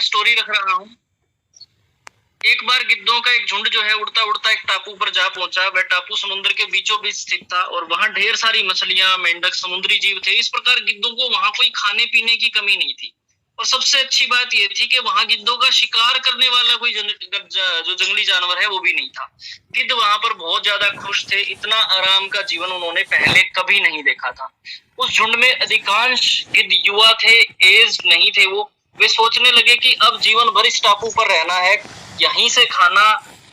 Story रख रहा हूँ। एक बार गिद्धों का एक झुंड जो है उड़ता उड़ता एक टापू पर जा पहुंचा। वह टापू समुद्र के बीचों बीच स्थित था और वहां ढेर सारी मछलियां, मेंढक, समुद्री जीव थे। इस प्रकार गिद्धों को वहां कोई खाने पीने की कमी नहीं थी। और सबसे अच्छी बात यह थी कि वहां गिद्धों का शिकार करने वाला कोई जो जंगली जानवर है वो भी नहीं था। गिद्ध वहां पर बहुत ज्यादा खुश थे। इतना आराम का जीवन उन्होंने पहले कभी नहीं देखा था। उस झुंड में अधिकांश गिद्ध युवा थे, एज नहीं थे वो। वे सोचने लगे कि अब जीवन भर इस टापू पर रहना है, यहीं से खाना,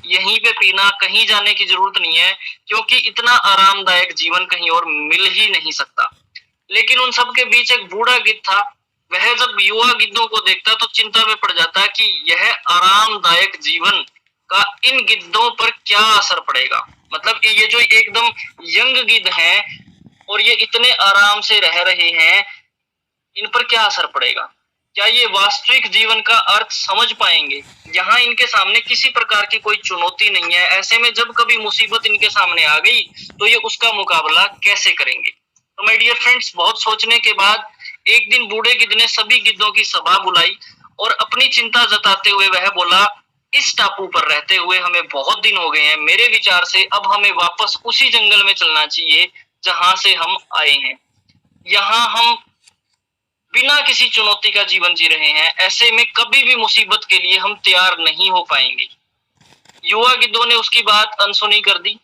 यहीं पे पीना, कहीं जाने की जरूरत नहीं है, क्योंकि इतना आरामदायक जीवन कहीं और मिल ही नहीं सकता। लेकिन उन सब के बीच एक बूढ़ा गिद्ध था। वह जब युवा गिद्धों को देखता तो चिंता में पड़ जाता कि यह आरामदायक जीवन का इन गिद्धों पर क्या असर पड़ेगा। मतलब ये जो एकदम यंग गिद्ध हैं और ये इतने आराम से रह रहे हैं, इन पर क्या असर पड़ेगा? क्या ये वास्तविक जीवन का अर्थ समझ पाएंगे? यहाँ इनके सामने किसी प्रकार की कोई चुनौती नहीं है। ऐसे में जब कभी मुसीबत इनके सामने आ गई तो ये उसका मुकाबला कैसे करेंगे? तो माय डियर फ्रेंड्स, बहुत सोचने के बाद एक दिन बूढ़े गिद्ध ने सभी गिद्धों की सभा बुलाई और अपनी चिंता जताते हुए वह बोला, इस टापू पर रहते हुए हमें बहुत दिन हो गए हैं। मेरे विचार से अब हमें वापस उसी जंगल में चलना चाहिए जहां से हम आए हैं। यहाँ हम बिना किसी चुनौती का जीवन जी रहे हैं। ऐसे में कभी भी मुसीबत के लिए हम तैयार नहीं हो पाएंगे। युवा गिद्धों ने उसकी बात अनसुनी कर दी।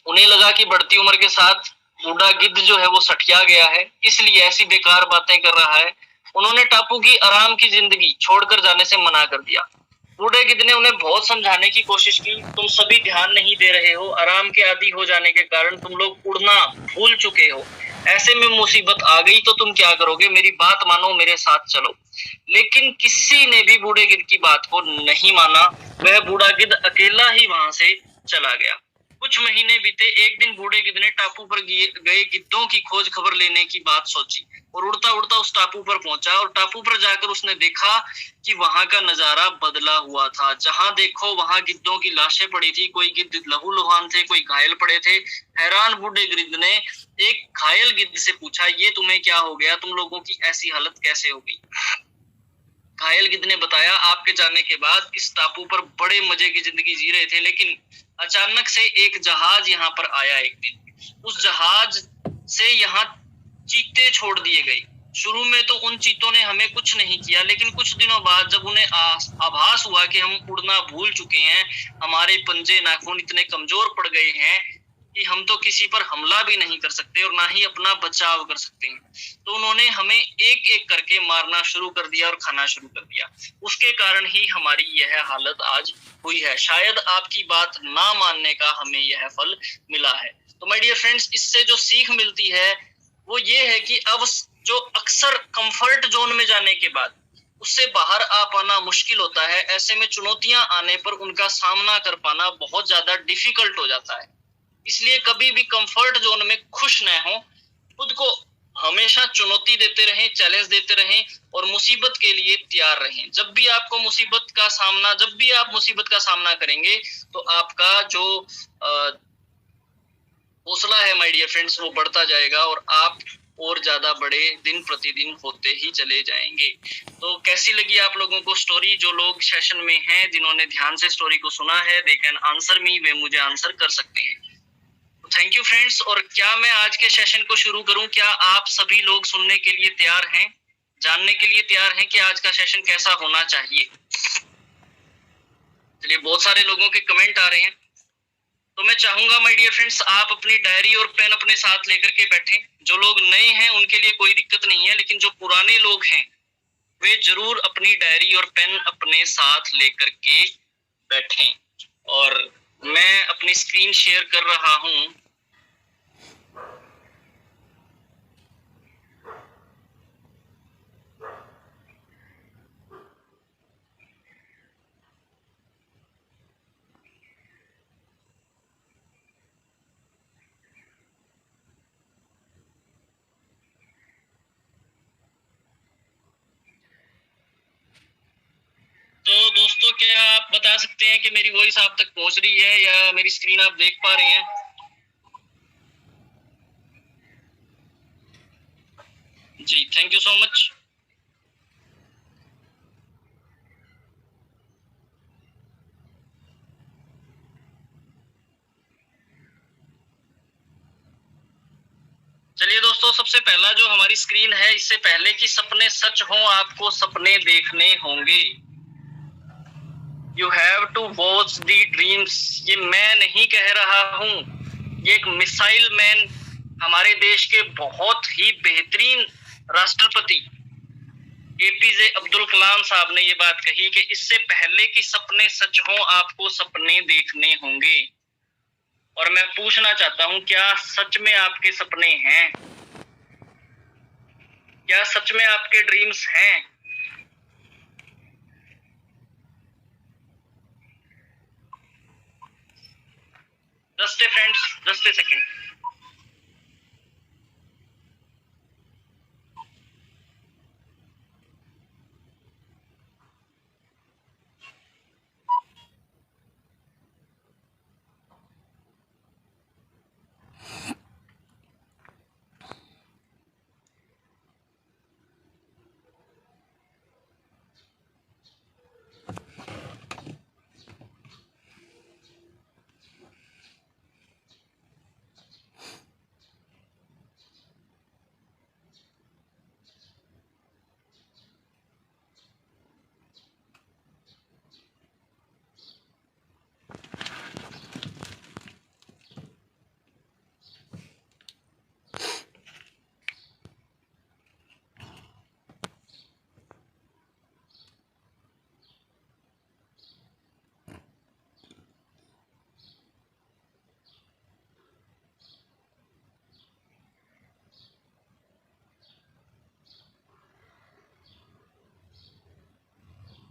उन्हें लगा कि बढ़ती उम्र के साथ बूढ़ा गिद्ध जो है वो सठिया गया है, इसलिए ऐसी बेकार बातें कर रहा है। उन्होंने टापू की आराम की जिंदगी छोड़कर जाने से मना कर दिया। बूढ़े गिद्ध ने उन्हें बहुत समझाने की कोशिश की। तुम सभी ध्यान नहीं दे रहे हो। आराम के आदी हो जाने के कारण तुम लोग उड़ना भूल चुके हो। ऐसे में मुसीबत आ गई तो तुम क्या करोगे? मेरी बात मानो, मेरे साथ चलो। लेकिन किसी ने भी बूढ़े गिद्ध की बात को नहीं माना। वह बूढ़ा गिद्ध अकेला ही वहां से चला गया। कुछ महीने बीते। एक दिन बूढ़े गिद्ध ने टापू पर गए गिद्धों की खोज खबर लेने की बात सोची और उड़ता उड़ता उस टापू पर पहुंचा। और टापू पर जाकर उसने देखा कि वहां का नजारा बदला हुआ था। जहां देखो वहां गिद्धों की लाशें पड़ी थी। कोई गिद्ध लहूलुहान थे, कोई घायल पड़े थे। हैरान बूढ़े गिद्ध ने एक घायल गिद्ध से पूछा, ये तुम्हें क्या हो गया? तुम लोगों की ऐसी हालत कैसे हो गई? घायल गिद्ध ने बताया, आपके जाने के बाद इस टापू पर बड़े मजे की जिंदगी जी रहे थे, लेकिन अचानक से एक जहाज यहाँ पर आया एक दिन। उस जहाज से यहाँ चीते छोड़ दिए गए। शुरू में तो उन चीतों ने हमें कुछ नहीं किया, लेकिन कुछ दिनों बाद जब उन्हें आभास हुआ कि हम उड़ना भूल चुके हैं, हमारे पंजे नाखून इतने कमजोर पड़ गए हैं कि हम तो किसी पर हमला भी नहीं कर सकते और ना ही अपना बचाव कर सकते हैं, तो उन्होंने हमें एक एक करके मारना शुरू कर दिया और खाना शुरू कर दिया। उसके कारण ही हमारी यह हालत आज हुई है। शायद आपकी बात ना मानने का हमें यह फल मिला है। तो माय डियर फ्रेंड्स, इससे जो सीख मिलती है वो ये है कि अब जो अक्सर कंफर्ट जोन में जाने के बाद उससे बाहर आ पाना मुश्किल होता है। ऐसे में चुनौतियां आने पर उनका सामना कर पाना बहुत ज्यादा डिफिकल्ट हो जाता है। इसलिए कभी भी कंफर्ट जोन में खुश न हो। खुद को हमेशा चुनौती देते रहें, चैलेंज देते रहें और मुसीबत के लिए तैयार रहें। जब भी आप मुसीबत का सामना करेंगे तो आपका जो हौसला है माय डियर फ्रेंड्स वो बढ़ता जाएगा और आप और ज्यादा बड़े दिन प्रतिदिन होते ही चले जाएंगे। तो कैसी लगी आप लोगों को स्टोरी? जो लोग सेशन में हैं, जिन्होंने ध्यान से स्टोरी को सुना है, दे कैन आंसर मी, वे मुझे आंसर कर सकते हैं। Thank you friends. और क्या मैं आज के सेशन को शुरू करूं? क्या आप सभी लोग सुनने के लिए तैयार हैं, जानने के लिए तैयार हैं कि आज का सेशन कैसा होना चाहिए? चलिए, बहुत सारे लोगों के कमेंट आ रहे हैं, तो मैं चाहूंगा माय डियर फ्रेंड्स आप अपनी डायरी और पेन अपने साथ लेकर के बैठें। जो लोग नए हैं उनके लिए कोई दिक्कत नहीं है, लेकिन जो पुराने लोग हैं वे जरूर अपनी डायरी और पेन अपने साथ लेकर के बैठें। और मैं अपनी स्क्रीन शेयर कर रहा हूं। तो दोस्तों, क्या आप बता सकते हैं कि मेरी वॉइस आप तक पहुंच रही है या मेरी स्क्रीन आप देख पा रहे हैं? जी, थैंक यू सो मच। चलिए दोस्तों, सबसे पहला जो हमारी स्क्रीन है, इससे पहले कि सपने सच हों आपको सपने देखने होंगे। You have to watch the dreams. ये मैं नहीं कह रहा हूं, ये एक मिसाइल मैन, हमारे देश के बहुत ही बेहतरीन राष्ट्रपति एपीजे अब्दुल कलाम साहब ने ये बात कही कि इससे पहले कि सपने सच हों आपको सपने देखने होंगे। और मैं पूछना चाहता हूं, क्या सच में आपके सपने हैं? क्या सच में आपके ड्रीम्स हैं? Just a friends, just a second.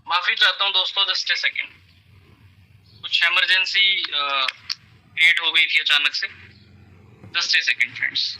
माफी चाहता हूँ दोस्तों, जस्ट ए सेकेंड, कुछ इमरजेंसी क्रिएट हो गई थी अचानक से। Just a second friends.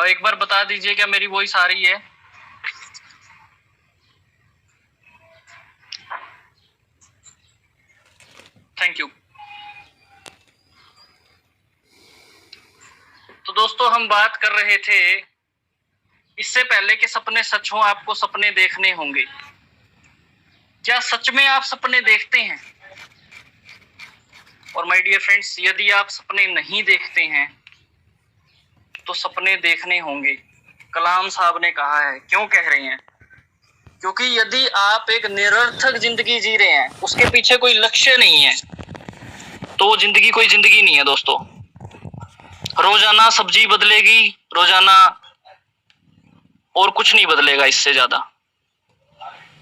एक बार बता दीजिए क्या मेरी वॉइस आ रही है? Thank you. तो दोस्तों, हम बात कर रहे थे, इससे पहले कि सपने सच हों आपको सपने देखने होंगे। क्या सच में आप सपने देखते हैं? और माय डियर फ्रेंड्स, यदि आप सपने नहीं देखते हैं तो सपने देखने होंगे। कलाम साहब ने कहा है। क्यों कह रहे हैं? क्योंकि यदि आप एक निरर्थक जिंदगी जी रहे हैं, उसके पीछे कोई लक्ष्य नहीं है, तो वो जिंदगी कोई जिंदगी नहीं है दोस्तों। रोजाना सब्जी बदलेगी, रोजाना और कुछ नहीं बदलेगा इससे ज्यादा।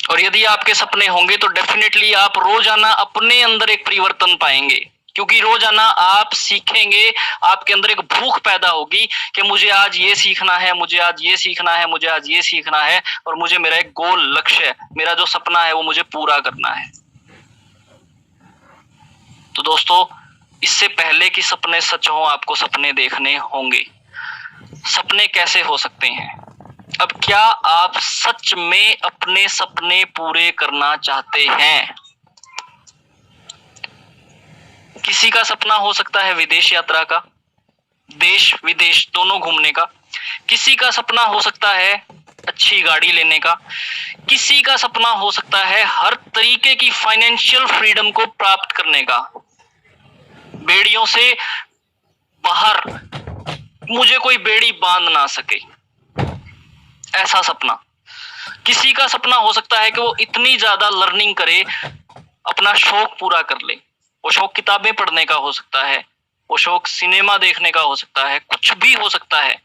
और यदि आपके सपने होंगे तो डेफिनेटली आप रोजाना अपने अंदर एक परिवर्तन पाएंगे, क्योंकि रोजाना आप सीखेंगे, आपके अंदर एक भूख पैदा होगी कि मुझे आज ये सीखना है, मुझे आज ये सीखना है, मुझे आज ये सीखना है, और मुझे मेरा एक गोल, लक्ष्य है, मेरा जो सपना है वो मुझे पूरा करना है। तो दोस्तों, इससे पहले कि सपने सच हो आपको सपने देखने होंगे। सपने कैसे हो सकते हैं? अब क्या आप सच में अपने सपने पूरे करना चाहते हैं? किसी का सपना हो सकता है विदेश यात्रा का, देश विदेश दोनों घूमने का। किसी का सपना हो सकता है अच्छी गाड़ी लेने का। किसी का सपना हो सकता है हर तरीके की फाइनेंशियल फ्रीडम को प्राप्त करने का, बेड़ियों से बाहर, मुझे कोई बेड़ी बांध ना सके, ऐसा सपना। किसी का सपना हो सकता है कि वो इतनी ज्यादा लर्निंग करे, अपना शौक पूरा कर ले। वो शौक किताबें पढ़ने का हो सकता है, वो शौक सिनेमा देखने का हो सकता है, कुछ भी हो सकता है।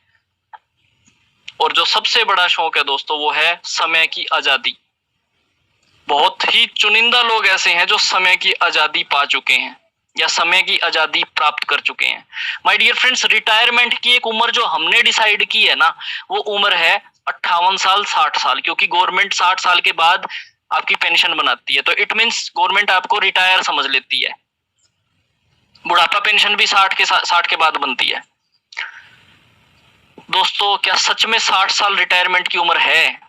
और जो सबसे बड़ा शौक है दोस्तों, वो है समय की आजादी। बहुत ही चुनिंदा लोग ऐसे हैं जो समय की आजादी पा चुके हैं या समय की आजादी प्राप्त कर चुके हैं। माय डियर फ्रेंड्स, रिटायरमेंट की एक उम्र जो हमने डिसाइड की है ना, वो उम्र है 58 साल 60 साल, क्योंकि गवर्नमेंट 60 साल के बाद आपकी पेंशन बनाती है। तो इट मीन्स गवर्नमेंट आपको रिटायर समझ लेती है। बुढ़ापा पेंशन भी 60 के बाद बनती है। दोस्तों, क्या सच में 60 साल रिटायरमेंट की उम्र है?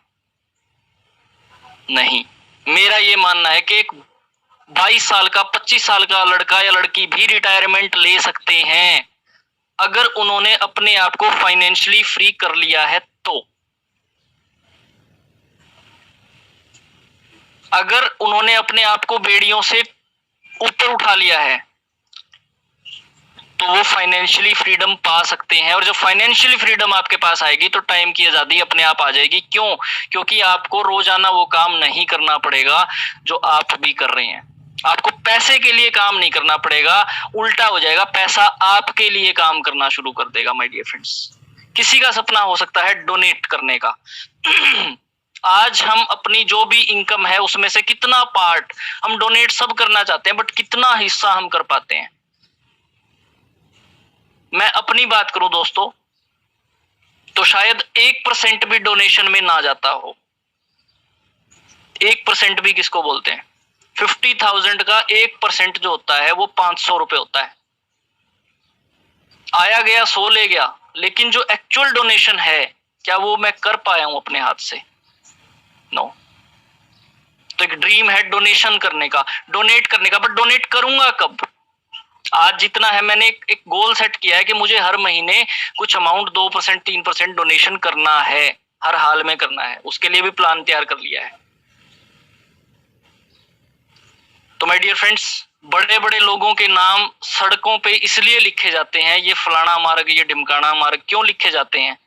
नहीं। मेरा ये मानना है कि एक 22 साल का 25 साल का लड़का या लड़की भी रिटायरमेंट ले सकते हैं अगर उन्होंने अपने आप को फाइनेंशियली फ्री कर लिया है तो। अगर उन्होंने अपने आप को बेड़ियों से ऊपर उठा लिया है तो वो फाइनेंशियली फ्रीडम पा सकते हैं। और जब फाइनेंशियली फ्रीडम आपके पास आएगी तो टाइम की आजादी अपने आप आ जाएगी। क्यों? क्योंकि आपको रोजाना वो काम नहीं करना पड़ेगा जो आप भी कर रहे हैं। आपको पैसे के लिए काम नहीं करना पड़ेगा, उल्टा हो जाएगा, पैसा आपके लिए काम करना शुरू कर देगा। माय डियर फ्रेंड्स, किसी का सपना हो सकता है डोनेट करने का। आज हम अपनी जो भी इनकम है उसमें से कितना पार्ट हम डोनेट सब करना चाहते हैं, बट कितना हिस्सा हम कर पाते हैं? मैं अपनी बात करूं दोस्तों तो शायद 1% भी डोनेशन में ना जाता हो। 1% भी किसको बोलते हैं? 50,000 का 1% जो होता है वो 500 रुपए होता है। आया गया 100 ले गया, लेकिन जो एक्चुअल डोनेशन है क्या वो मैं कर पाया हूं अपने हाथ से? नो। तो एक ड्रीम है डोनेशन करने का, डोनेट करने का, बट डोनेट करूंगा कब? आज जितना है मैंने एक गोल सेट किया है कि मुझे हर महीने कुछ अमाउंट 2% 3% डोनेशन करना है, हर हाल में करना है। उसके लिए भी प्लान तैयार कर लिया है। तो माय डियर फ्रेंड्स, बड़े बड़े लोगों के नाम सड़कों पे इसलिए लिखे जाते हैं, ये फलाना मार्ग, ये ढिमकाना मार्ग क्यों लिखे जाते हैं?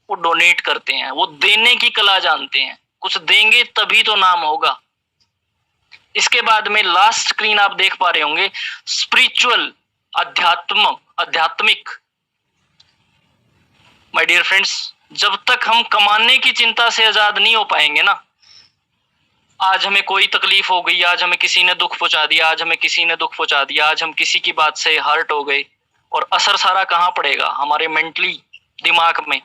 वो डोनेट करते हैं, वो देने की कला जानते हैं। कुछ देंगे तभी तो नाम होगा। इसके बाद में लास्ट स्क्रीन आप देख पा रहे होंगे, स्पिरिचुअल, आध्यात्मिक। माय डियर फ्रेंड्स, जब तक हम कमाने की चिंता से आजाद नहीं हो पाएंगे ना, आज हमें कोई तकलीफ हो गई, आज हमें किसी ने दुख पहुंचा दिया, आज हमें किसी ने दुख पहुंचा दिया, आज हम किसी की बात से हर्ट हो गए, और असर सारा कहाँ पड़ेगा? हमारे मेंटली, दिमाग में।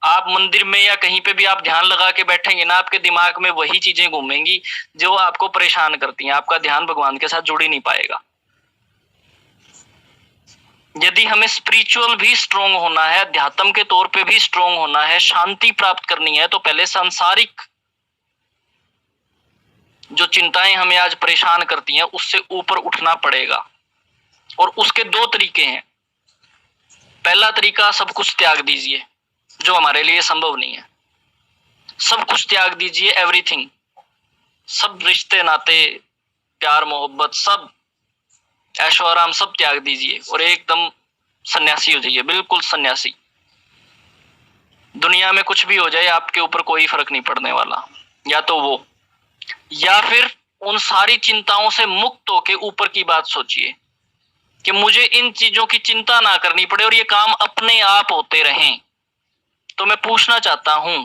आप मंदिर में या कहीं पे भी आप ध्यान लगा के बैठेंगे ना, आपके दिमाग में वही चीजें घूमेंगी जो आपको परेशान करती हैं। आपका ध्यान भगवान के साथ जुड़ ही नहीं पाएगा। यदि हमें स्पिरिचुअल भी स्ट्रोंग होना है, अध्यात्म के तौर पे भी स्ट्रोंग होना है, शांति प्राप्त करनी है, तो पहले सांसारिक जो चिंताएं हमें आज परेशान करती हैं उससे ऊपर उठना पड़ेगा। और उसके दो तरीके हैं। पहला तरीका, सब कुछ त्याग दीजिए जो हमारे लिए संभव नहीं है। सब कुछ त्याग दीजिए, एवरीथिंग, सब रिश्ते नाते, प्यार मोहब्बत, सब ऐशो आराम सब त्याग दीजिए और एकदम सन्यासी हो जाइए, बिल्कुल सन्यासी। दुनिया में कुछ भी हो जाए आपके ऊपर कोई फर्क नहीं पड़ने वाला। या तो वो, या फिर उन सारी चिंताओं से मुक्त होके ऊपर की बात सोचिए कि मुझे इन चीजों की चिंता ना करनी पड़े और ये काम अपने आप होते रहें। तो मैं पूछना चाहता हूं,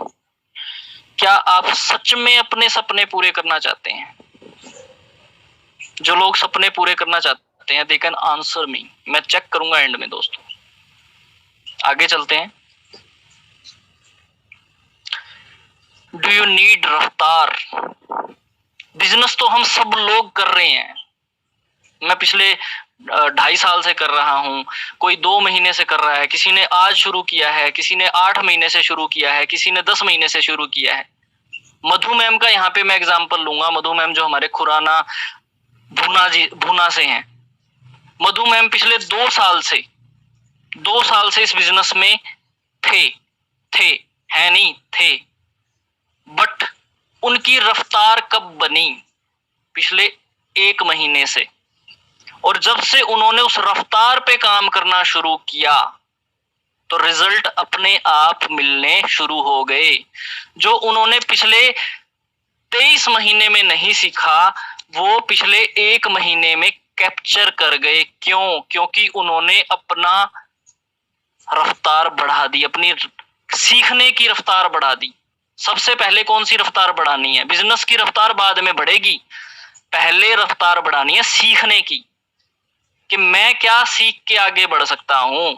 क्या आप सच में अपने सपने पूरे करना चाहते हैं? जो लोग सपने पूरे करना चाहते हैं, दे कैन आंसर मी। मैं चेक करूंगा एंड में। दोस्तों आगे चलते हैं। डू यू नीड रफ्तार? बिजनेस तो हम सब लोग कर रहे हैं। मैं पिछले 2.5 साल से कर रहा हूं, कोई 2 महीने से कर रहा है, किसी ने आज शुरू किया है, किसी ने 8 महीने से शुरू किया है, किसी ने 10 महीने से शुरू किया है। मधु मैम का यहाँ पे मैं एग्जांपल लूंगा। मधु मैम जो हमारे खुराना भूना से हैं। मधु मैम पिछले 2 साल से इस बिजनेस में थे, बट उनकी रफ्तार कब बनी? पिछले 1 महीने से। और जब से उन्होंने उस रफ्तार पे काम करना शुरू किया तो रिजल्ट अपने आप मिलने शुरू हो गए। जो उन्होंने पिछले 23 महीने में नहीं सीखा, वो पिछले 1 महीने में कैप्चर कर गए। क्यों? क्योंकि उन्होंने अपना रफ्तार बढ़ा दी, अपनी सीखने की रफ्तार बढ़ा दी। सबसे पहले कौन सी रफ्तार बढ़ानी है? बिजनेस की रफ्तार बाद में बढ़ेगी, पहले रफ्तार बढ़ानी है सीखने की, कि मैं क्या सीख के आगे बढ़ सकता हूं,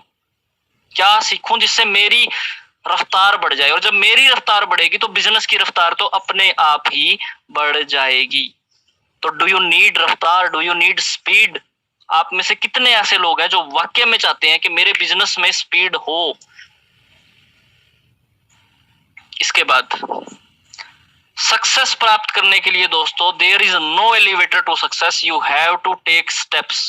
क्या सीखूं जिससे मेरी रफ्तार बढ़ जाए। और जब मेरी रफ्तार बढ़ेगी तो बिजनेस की रफ्तार तो अपने आप ही बढ़ जाएगी। तो डू यू नीड रफ्तार? Do you need speed? आप में से कितने ऐसे लोग हैं जो वाकई में चाहते हैं कि मेरे बिजनेस में स्पीड हो? इसके बाद सक्सेस प्राप्त करने के लिए दोस्तों there is no elevator to success, you have to take steps.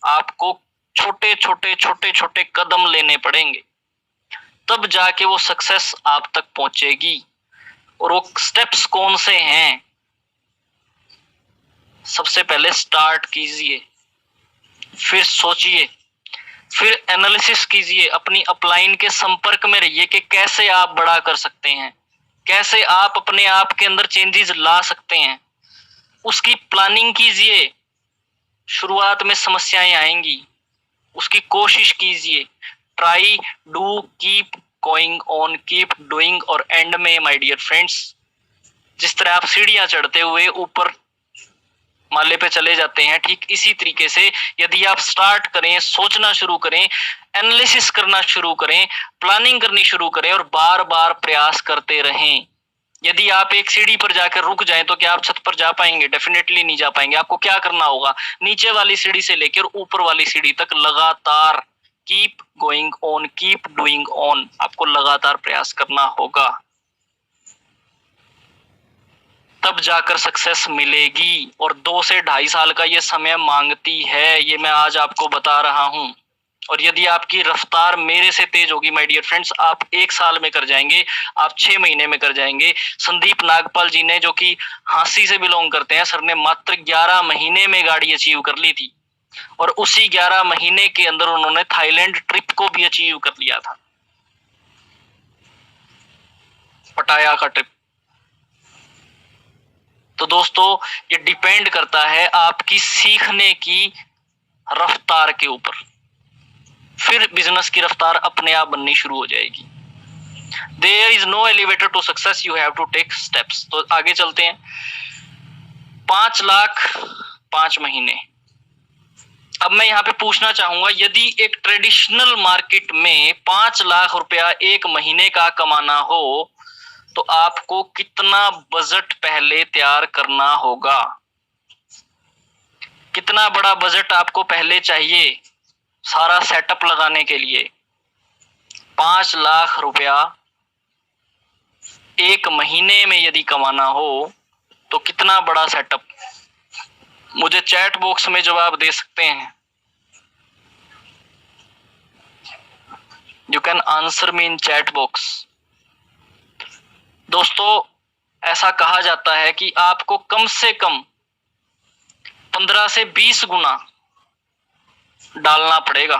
आपको छोटे छोटे छोटे छोटे कदम लेने पड़ेंगे, तब जाके वो सक्सेस आप तक पहुंचेगी। और वो स्टेप्स कौन से हैं? सबसे पहले स्टार्ट कीजिए, फिर सोचिए, फिर एनालिसिस कीजिए, अपनी अपलाइन के संपर्क में रहिए कि कैसे आप बड़ा कर सकते हैं, कैसे आप अपने आप के अंदर चेंजेस ला सकते हैं, उसकी प्लानिंग कीजिए। शुरुआत में समस्याएं आएंगी, उसकी कोशिश कीजिए। Try, do, keep going on, keep doing, और एंड में माय डियर फ्रेंड्स, जिस तरह आप सीढ़ियां चढ़ते हुए ऊपर माले पे चले जाते हैं, ठीक इसी तरीके से यदि आप स्टार्ट करें, सोचना शुरू करें, एनालिसिस करना शुरू करें, प्लानिंग करनी शुरू करें और बार बार प्रयास करते रहें। यदि आप एक सीढ़ी पर जाकर रुक जाएं तो क्या आप छत पर जा पाएंगे? डेफिनेटली नहीं जा पाएंगे। आपको क्या करना होगा? नीचे वाली सीढ़ी से लेकर ऊपर वाली सीढ़ी तक लगातार keep going on, keep doing on, आपको लगातार प्रयास करना होगा, तब जाकर सक्सेस मिलेगी। और 2 से 2.5 साल का ये समय मांगती है, ये मैं आज आपको बता रहा हूं। और यदि आपकी रफ्तार मेरे से तेज होगी माय डियर फ्रेंड्स, आप 1 साल में कर जाएंगे, आप 6 महीने में कर जाएंगे। संदीप नागपाल जी ने, जो कि हांसी से बिलोंग करते हैं, सर ने मात्र 11 महीने में गाड़ी अचीव कर ली थी। और उसी 11 महीने के अंदर उन्होंने थाईलैंड ट्रिप को भी अचीव कर लिया था, पटाया का ट्रिप। तो दोस्तों ये डिपेंड करता है आपकी सीखने की रफ्तार के ऊपर, फिर बिजनेस की रफ्तार अपने आप बननी शुरू हो जाएगी। There is no elevator to success, you have to take steps. तो आगे चलते हैं। 5 लाख 5 महीने। अब मैं यहाँ पे पूछना चाहूंगा, यदि एक ट्रेडिशनल मार्केट में 5 लाख रुपया एक महीने का कमाना हो तो आपको कितना बजट पहले तैयार करना होगा? कितना बड़ा बजट आपको पहले चाहिए सारा सेटअप लगाने के लिए? 5 लाख रुपया एक महीने में यदि कमाना हो तो कितना बड़ा सेटअप? मुझे चैट बॉक्स में जवाब दे सकते हैं। You can answer me in chat box. दोस्तों ऐसा कहा जाता है कि आपको कम से कम 15 से 20 गुना डालना पड़ेगा,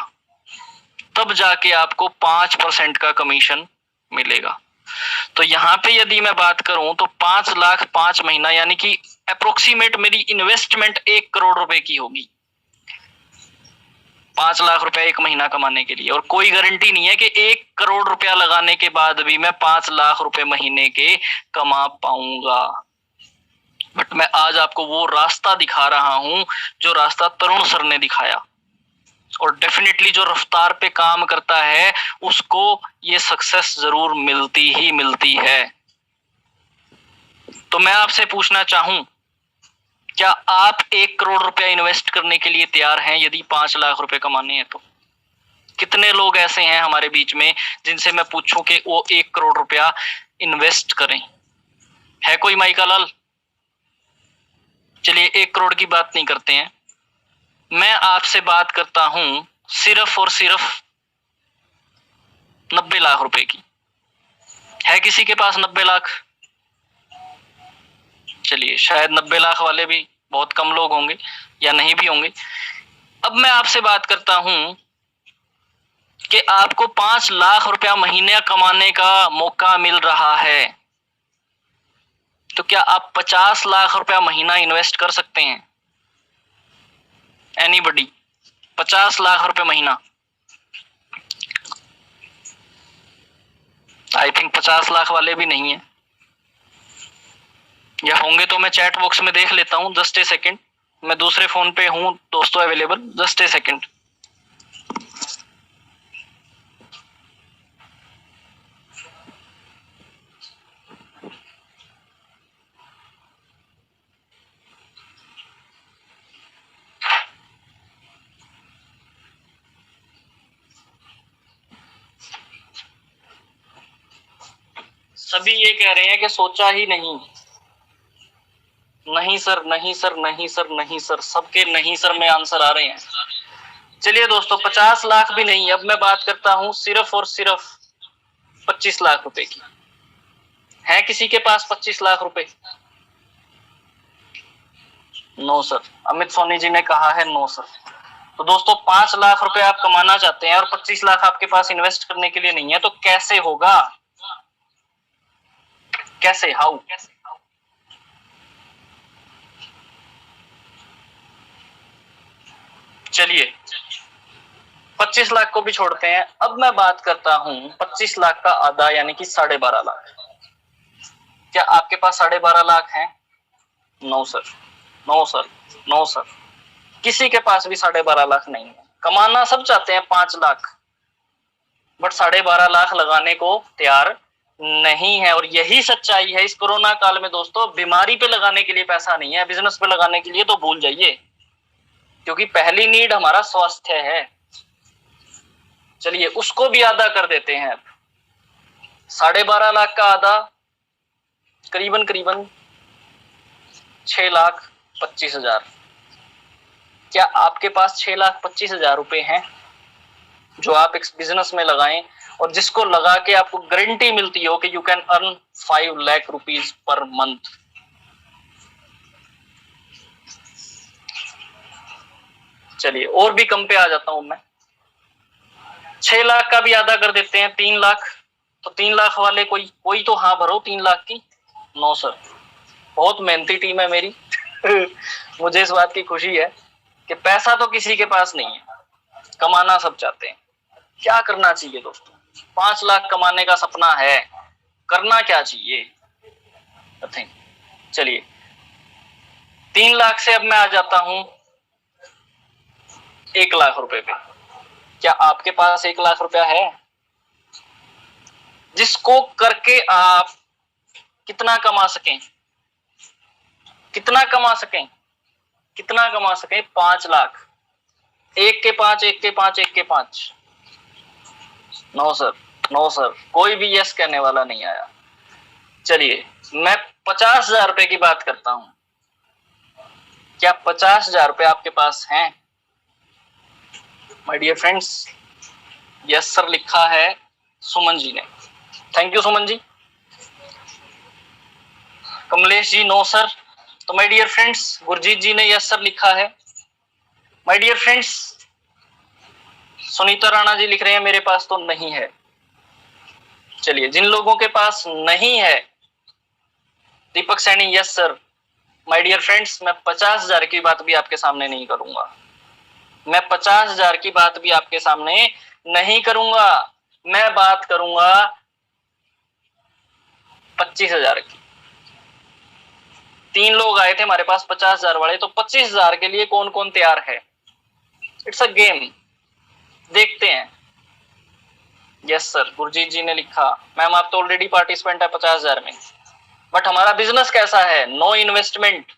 तब जाके आपको 5% का कमीशन मिलेगा। तो यहाँ पे यदि मैं बात करूं तो 5 लाख 5 महीना, यानी कि अप्रोक्सीमेट मेरी इन्वेस्टमेंट 1 करोड़ रुपए की होगी 5 लाख रुपए एक महीना कमाने के लिए। और कोई गारंटी नहीं है कि 1 करोड़ रुपया लगाने के बाद भी मैं 5 लाख रुपए महीने के कमा पाऊंगा। बट मैं आज आपको वो रास्ता दिखा रहा हूं जो रास्ता तरुण सर ने दिखाया, और डेफिनेटली जो रफ्तार पे काम करता है उसको ये सक्सेस जरूर मिलती ही मिलती है। तो मैं आपसे पूछना चाहूं, क्या आप 1 करोड़ रुपया इन्वेस्ट करने के लिए तैयार हैं यदि 5 लाख रुपए कमाने हैं तो? कितने लोग ऐसे हैं हमारे बीच में जिनसे मैं पूछूं कि वो 1 करोड़ रुपया इन्वेस्ट करें? है कोई? माइका लाल? चलिए 1 करोड़ की बात नहीं करते हैं, मैं आपसे बात करता हूं सिर्फ और सिर्फ 90 लाख रुपए की। है किसी के पास 90 लाख? चलिए शायद 90 लाख वाले भी बहुत कम लोग होंगे या नहीं भी होंगे। अब मैं आपसे बात करता हूं कि आपको 5 लाख रुपया महीने कमाने का मौका मिल रहा है, तो क्या आप 50 लाख रुपया महीना इन्वेस्ट कर सकते हैं? एनीबडी? 50 लाख रुपए महीना? आई थिंक 50 लाख वाले भी नहीं है, या होंगे तो मैं चैट बॉक्स में देख लेता हूं। जस्ट ए सेकंड, मैं दूसरे फोन पे हूं दोस्तों अवेलेबल, जस्ट ए सेकंड। सभी ये कह रहे हैं कि सोचा ही नहीं। नहीं सर, नहीं सर, नहीं सर, नहीं सर, सबके नहीं सर में आंसर आ रहे हैं। चलिए दोस्तों, 50 लाख भी नहीं, अब मैं बात करता हूं सिर्फ और सिर्फ 25 लाख रुपए की। है किसी के पास 25 लाख रुपए? नो सर, अमित सोनी जी ने कहा है नो सर। तो दोस्तों 5 लाख रुपए आप कमाना चाहते हैं और 25 लाख आपके पास इन्वेस्ट करने के लिए नहीं है, तो कैसे होगा? कैसे, हाउ? चलिए 25 लाख को भी छोड़ते हैं, अब मैं बात करता हूं 25 लाख का आधा यानी कि 12.5 लाख। क्या आपके पास 12.5 लाख हैं? No sir, no sir, no sir, किसी के पास भी 12.5 लाख नहीं है। कमाना सब चाहते हैं 5 लाख, बट 12.5 लाख लगाने को तैयार नहीं है। और यही सच्चाई है इस कोरोना काल में दोस्तों। बीमारी पे लगाने के लिए पैसा नहीं है, बिजनेस पे लगाने के लिए तो भूल जाइए, क्योंकि पहली नीड हमारा स्वास्थ्य है। चलिए उसको भी आधा कर देते हैं। अब 12.5 लाख का आधा करीबन करीबन 6,25,000। क्या आपके पास 6,25,000 रुपए हैं जो आप एक बिजनेस में लगाएं और जिसको लगा के आपको गारंटी मिलती हो कि you can earn 5 lakh rupees per month? चलिए और भी कम पे आ जाता हूं मैं, 6 लाख का भी आधा कर देते हैं, 3 लाख। तो 3 लाख वाले कोई तो हाँ भरो 3 लाख की। नो सर, बहुत मेहनती टीम है मेरी मुझे इस बात की खुशी है कि पैसा तो किसी के पास नहीं है, कमाना सब चाहते हैं। क्या करना चाहिए दोस्तों? 5 लाख कमाने का सपना है, करना क्या चाहिए? चलिए 3 लाख से अब मैं आ जाता हूं 1 लाख रुपए पे। क्या आपके पास 1 लाख रुपया है जिसको करके आप कितना कमा सकें? कितना कमा सकें? कितना कमा सकें? 5 लाख। 1 के 5, 1 के 5, 1 के 5। नो सर, नो सर, कोई भी यस कहने वाला नहीं आया। चलिए मैं 50,000 रुपए की बात करता हूं। क्या 50,000 रुपए आपके पास हैं? My dear friends, yes sir लिखा है सुमन जी ने। Thank you Suman ji. Kamlesh ji no sir. तो my dear friends, Gurjeet ji ने यस सर लिखा है। My dear friends, Sunita Rana ji लिख रहे हैं मेरे पास तो नहीं है। चलिए जिन लोगों के पास नहीं है, Deepak Saini yes sir. My dear friends, मैं 50,000 की बात भी आपके सामने नहीं करूंगा। मैं 50,000 की बात भी आपके सामने नहीं करूंगा। मैं बात करूंगा 25,000 की। 3 लोग आए थे हमारे पास 50,000 वाले, तो 25,000 के लिए कौन कौन तैयार है? इट्स अ गेम, देखते हैं। यस सर, गुरजीत जी ने लिखा। मैम आप तो ऑलरेडी पार्टिसिपेंट है 50,000 में, बट हमारा बिजनेस कैसा है? No investment,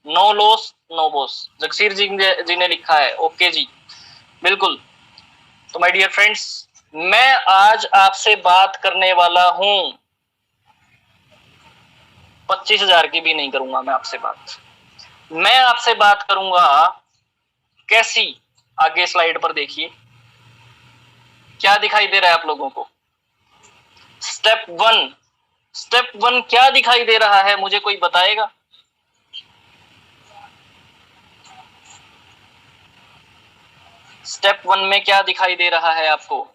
no loss, no boss. Jagsir ji ने लिखा है। ओके जी, बिल्कुल। तो माय डियर फ्रेंड्स, मैं आज आपसे बात करने वाला हूं 25,000 की भी नहीं करूंगा मैं आपसे बात। मैं आपसे बात करूंगा कैसी? आगे स्लाइड पर देखिए क्या दिखाई दे रहा है आप लोगों को। स्टेप 1, स्टेप 1 क्या दिखाई दे रहा है? मुझे कोई बताएगा? स्टेप 1 में क्या दिखाई दे रहा है आपको?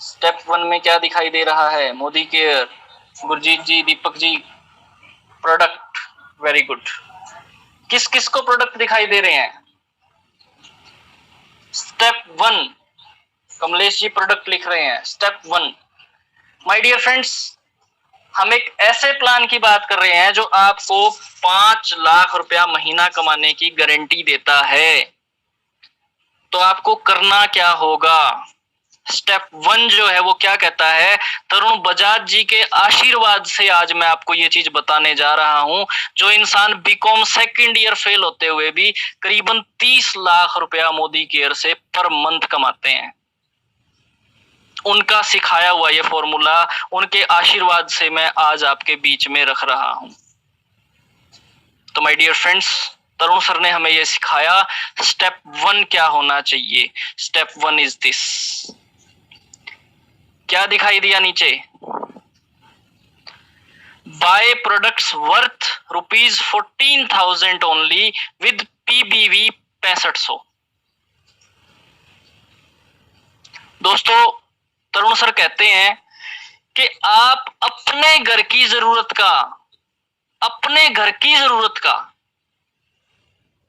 स्टेप 1 में क्या दिखाई दे रहा है? मोदी केयर, गुरजीत जी, Deepak ji, product, very good. किस किस को प्रोडक्ट दिखाई दे रहे हैं? स्टेप 1, कमलेश जी प्रोडक्ट लिख रहे हैं। स्टेप 1, माय डियर फ्रेंड्स, हम एक ऐसे प्लान की बात कर रहे हैं जो आपको 5 लाख रुपया महीना कमाने की गारंटी देता है। तो आपको करना क्या होगा? स्टेप 1 जो है वो क्या कहता है? तरुण बजाज जी के आशीर्वाद से आज मैं आपको ये चीज बताने जा रहा हूं। जो इंसान बीकॉम सेकंड ईयर फेल होते हुए भी करीबन 30 लाख रुपया मोदी केयर से पर मंथ कमाते हैं। उनका सिखाया हुआ ये फॉर्मूला, उनके आशीर्वाद से मैं आज आपके बीच में रख रहा हूं। तो my dear friends, Tarun sir ने हमें यह सिखाया स्टेप 1 क्या होना चाहिए। Step 1 is this. क्या दिखाई दिया नीचे? Buy products worth ₹14,000 only with PBV 6500। दोस्तों, तरुण सर कहते हैं कि आप अपने घर की जरूरत का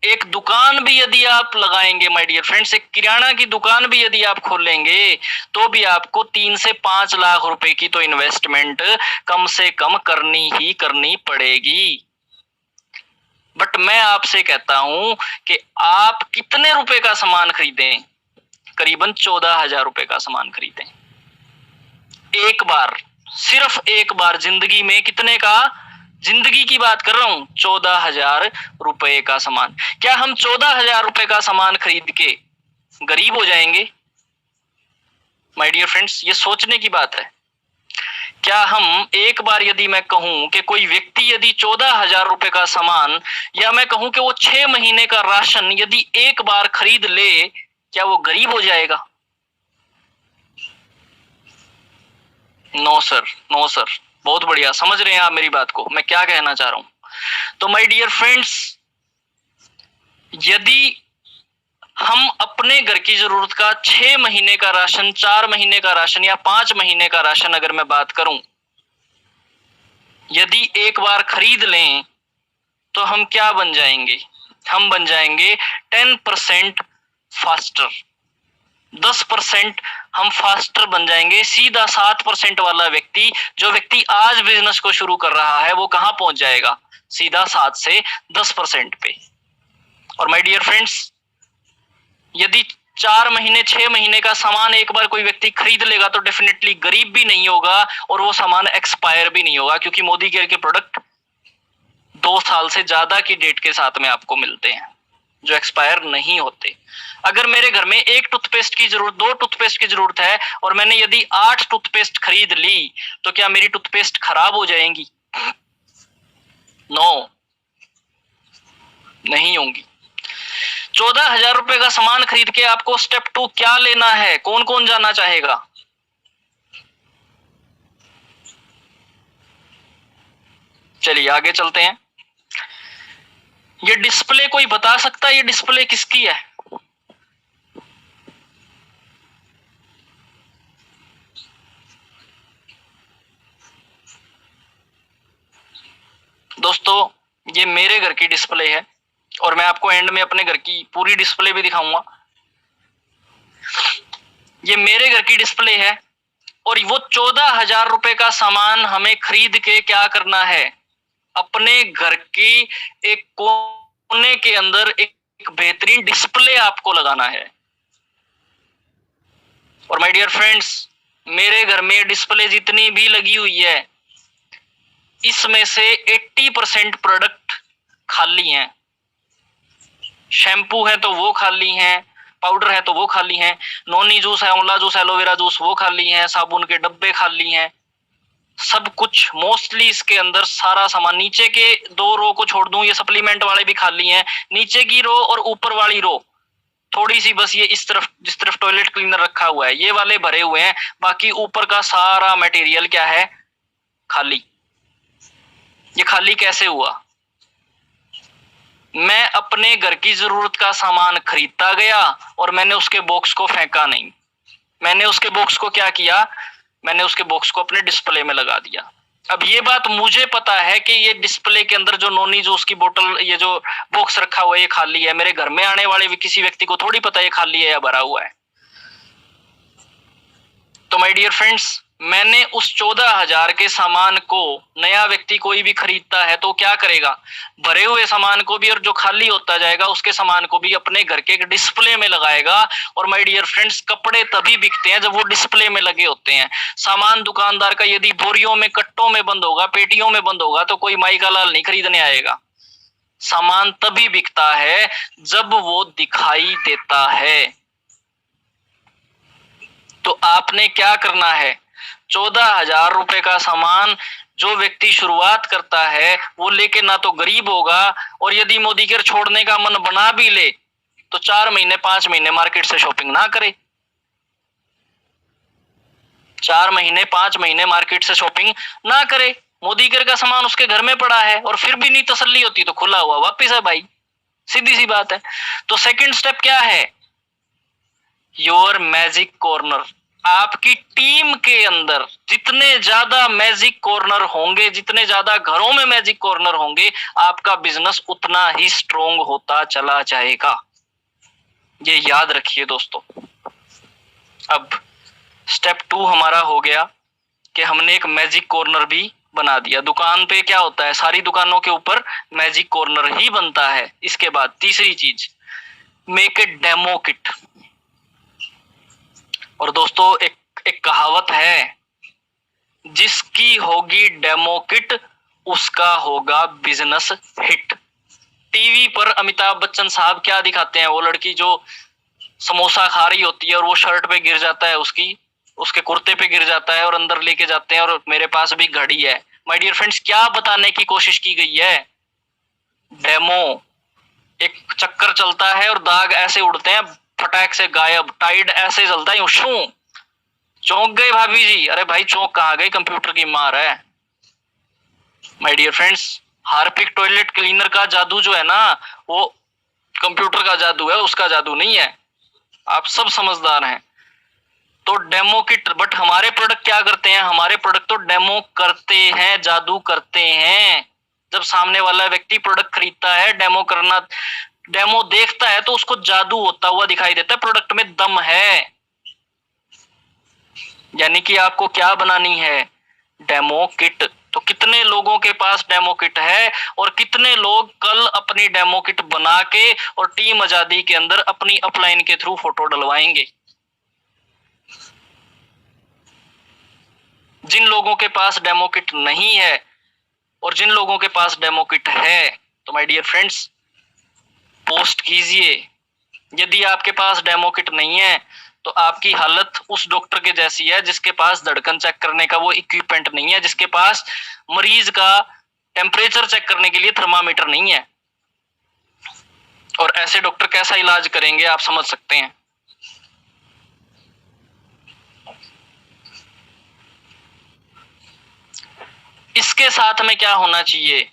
एक दुकान भी यदि आप लगाएंगे माय डियर फ्रेंड्स, एक किराना की दुकान भी यदि आप खोलेंगे, तो भी आपको 3 से 5 लाख रुपए की तो इन्वेस्टमेंट कम से कम करनी पड़ेगी। बट मैं आपसे कहता हूं कि आप कितने रुपए का सामान खरीदें? करीबन 14,000 रुपए का सामान खरीदें एक बार, सिर्फ एक बार जिंदगी में। कितने का? जिंदगी की बात कर रहा हूं, 14,000 रुपए का सामान। क्या हम 14,000 रुपए का सामान खरीद के गरीब हो जाएंगे? माय डियर फ्रेंड्स, ये सोचने की बात है। क्या हम एक बार, यदि मैं कहूं कि कोई व्यक्ति यदि 14,000 रुपए का सामान, या मैं कहूं कि वो 6 महीने का राशन यदि एक बार खरीद ले, क्या वो गरीब हो जाएगा? No sir, no sir. बहुत बढ़िया, समझ रहे हैं आप मेरी बात को, मैं क्या कहना चाह रहा हूं। तो माय डियर फ्रेंड्स, यदि हम अपने घर की जरूरत का 6 महीने का राशन, 4 महीने का राशन या 5 महीने का राशन अगर मैं बात करूं, यदि एक बार खरीद लें, तो हम क्या बन जाएंगे? हम बन जाएंगे 10% फास्टर। 10% हम फास्टर बन जाएंगे। सीधा 7% वाला व्यक्ति, जो व्यक्ति आज बिजनेस को शुरू कर रहा है, वो कहां पहुंच जाएगा? सीधा 7 से 10% पे। और माय डियर फ्रेंड्स, यदि 4 महीने 6 महीने का सामान एक बार कोई व्यक्ति खरीद लेगा, तो डेफिनेटली गरीब भी नहीं होगा और वो सामान एक्सपायर भी नहीं होगा, क्योंकि मोदी केयर के प्रोडक्ट 2 साल से ज्यादा की डेट के साथ में आपको मिलते हैं, जो एक्सपायर नहीं होते। अगर मेरे घर में एक टूथपेस्ट की जरूरत, 2 टूथपेस्ट की जरूरत है, और मैंने यदि 8 टूथपेस्ट खरीद ली, तो क्या मेरी टूथपेस्ट खराब हो जाएंगी? नो, नहीं होंगी। 14,000 रुपए का सामान खरीद के आपको स्टेप 2 क्या लेना है? कौन कौन जाना चाहेगा? चलिए आगे चलते हैं। ये डिस्प्ले कोई बता सकता है, ये डिस्प्ले किसकी है? दोस्तों, ये मेरे घर की डिस्प्ले है, और मैं आपको एंड में अपने घर की पूरी डिस्प्ले भी दिखाऊंगा। ये मेरे घर की डिस्प्ले है, और वो 14,000 रुपए का सामान हमें खरीद के क्या करना है? अपने घर की एक कोने के अंदर एक बेहतरीन डिस्प्ले आपको लगाना है। और माय डियर फ्रेंड्स, मेरे घर में डिस्प्ले जितनी भी लगी हुई है, इसमें से 80% प्रोडक्ट खाली हैं। शैम्पू है तो वो खाली हैं, पाउडर है तो वो खाली हैं, नोनी जूस है, आंवला जूस, एलोवेरा जूस, वो खाली हैं, साबुन के डब्बे खाली हैं। सब कुछ मोस्टली इसके अंदर सारा सामान, नीचे के 2 रो को छोड़ दूं, ये सप्लीमेंट वाले भी खाली हैं। नीचे की रो और ऊपर वाली रो थोड़ी सी बस, ये इस तरफ, जिस तरफ टॉयलेट क्लीनर रखा हुआ है, ये वाले भरे हुए हैं। बाकी ऊपर का सारा मटेरियल क्या है? खाली। ये खाली कैसे हुआ? मैं अपने घर की जरूरत का सामान खरीदता गया और मैंने उसके बॉक्स को फेंका नहीं। मैंने उसके बॉक्स को क्या किया? मैंने उसके बॉक्स को अपने डिस्प्ले में लगा दिया। अब ये बात मुझे पता है कि ये डिस्प्ले के अंदर जो नोनी जूस की बोतल, ये जो बॉक्स रखा हुआ है, ये खाली है। मेरे घर में आने वाले भी किसी व्यक्ति को थोड़ी पता है ये खाली है या भरा हुआ है। तो माय डियर फ्रेंड्स, मैंने उस 14,000 के सामान को, नया व्यक्ति कोई भी खरीदता है तो क्या करेगा? भरे हुए सामान को भी, और जो खाली होता जाएगा उसके सामान को भी अपने घर के एक डिस्प्ले में लगाएगा। और माय डियर फ्रेंड्स, कपड़े तभी बिकते हैं जब वो डिस्प्ले में लगे होते हैं। सामान दुकानदार का यदि बोरियों में, कट्टों में बंद होगा, पेटियों में बंद होगा, तो कोई माई का लाल नहीं खरीदने आएगा। सामान तभी बिकता है जब वो दिखाई देता है। तो आपने क्या करना है, 14,000 रुपए का सामान जो व्यक्ति शुरुआत करता है वो लेके ना तो गरीब होगा, और यदि मोदी केयर छोड़ने का मन बना भी ले तो 4 महीने 5 महीने मार्केट से शॉपिंग ना करे। 4 महीने 5 महीने मार्केट से शॉपिंग ना करे। मोदी केयर का सामान उसके घर में पड़ा है और फिर भी नहीं तसल्ली होती तो खुला हुआ वापिस है भाई, सीधी सी बात है। तो सेकंड स्टेप क्या है, योर मैजिक कॉर्नर। आपकी टीम के अंदर जितने ज्यादा मैजिक कॉर्नर होंगे, जितने ज्यादा घरों में मैजिक कॉर्नर होंगे, आपका बिजनेस उतना ही स्ट्रोंग होता चला जाएगा। ये याद रखिए दोस्तों। अब स्टेप 2 हमारा हो गया कि हमने एक मैजिक कॉर्नर भी बना दिया। दुकान पे क्या होता है, सारी दुकानों के ऊपर मैजिक कॉर्नर ही बनता है। इसके बाद तीसरी चीज, मेक ए डेमो किट। और दोस्तों एक कहावत है, जिसकी होगी डेमो किट उसका होगा बिजनेस हिट। टीवी पर अमिताभ बच्चन साहब क्या दिखाते हैं, वो लड़की जो समोसा खा रही होती है और वो शर्ट पे गिर जाता है, उसके कुर्ते पे गिर जाता है और अंदर लेके जाते हैं, और मेरे पास भी घड़ी है। माय डियर फ्रेंड्स, क्या बताने की कोशिश की गई है, डेमो। एक चक्कर चलता है और दाग ऐसे उड़ते हैं फटाक से गायब, टाइड ऐसे चलता है, शू चौंक गए भाभी जी, अरे भाई चौंक कहाँ गए, कंप्यूटर की मार है। My dear friends, Harpic toilet cleaner का जादू जो है ना, वो कंप्यूटर का जादू है, उसका जादू नहीं है। आप सब समझदार हैं। तो डेमो किट, बट हमारे प्रोडक्ट क्या करते हैं, हमारे प्रोडक्ट तो डेमो करते हैं, जादू करते हैं। जब सामने वाला व्यक्ति प्रोडक्ट खरीदता है, डेमो देखता है तो उसको जादू होता हुआ दिखाई देता है, प्रोडक्ट में दम है। यानी कि आपको क्या बनानी है, डेमो किट। तो कितने लोगों के पास डेमो किट है, और कितने लोग कल अपनी डेमो किट बना के और टीम आजादी के अंदर अपनी अपलाइन के थ्रू फोटो डलवाएंगे। जिन लोगों के पास डेमो किट नहीं है और जिन लोगों के पास डेमो किट है, तो माय डियर फ्रेंड्स पोस्ट कीजिए। यदि आपके पास डेमो किट नहीं है तो आपकी हालत उस डॉक्टर के जैसी है जिसके पास धड़कन चेक करने का वो इक्विपमेंट नहीं है, जिसके पास मरीज का टेम्परेचर चेक करने के लिए थर्मामीटर नहीं है। और ऐसे डॉक्टर कैसा इलाज करेंगे, आप समझ सकते हैं। इसके साथ में क्या होना चाहिए,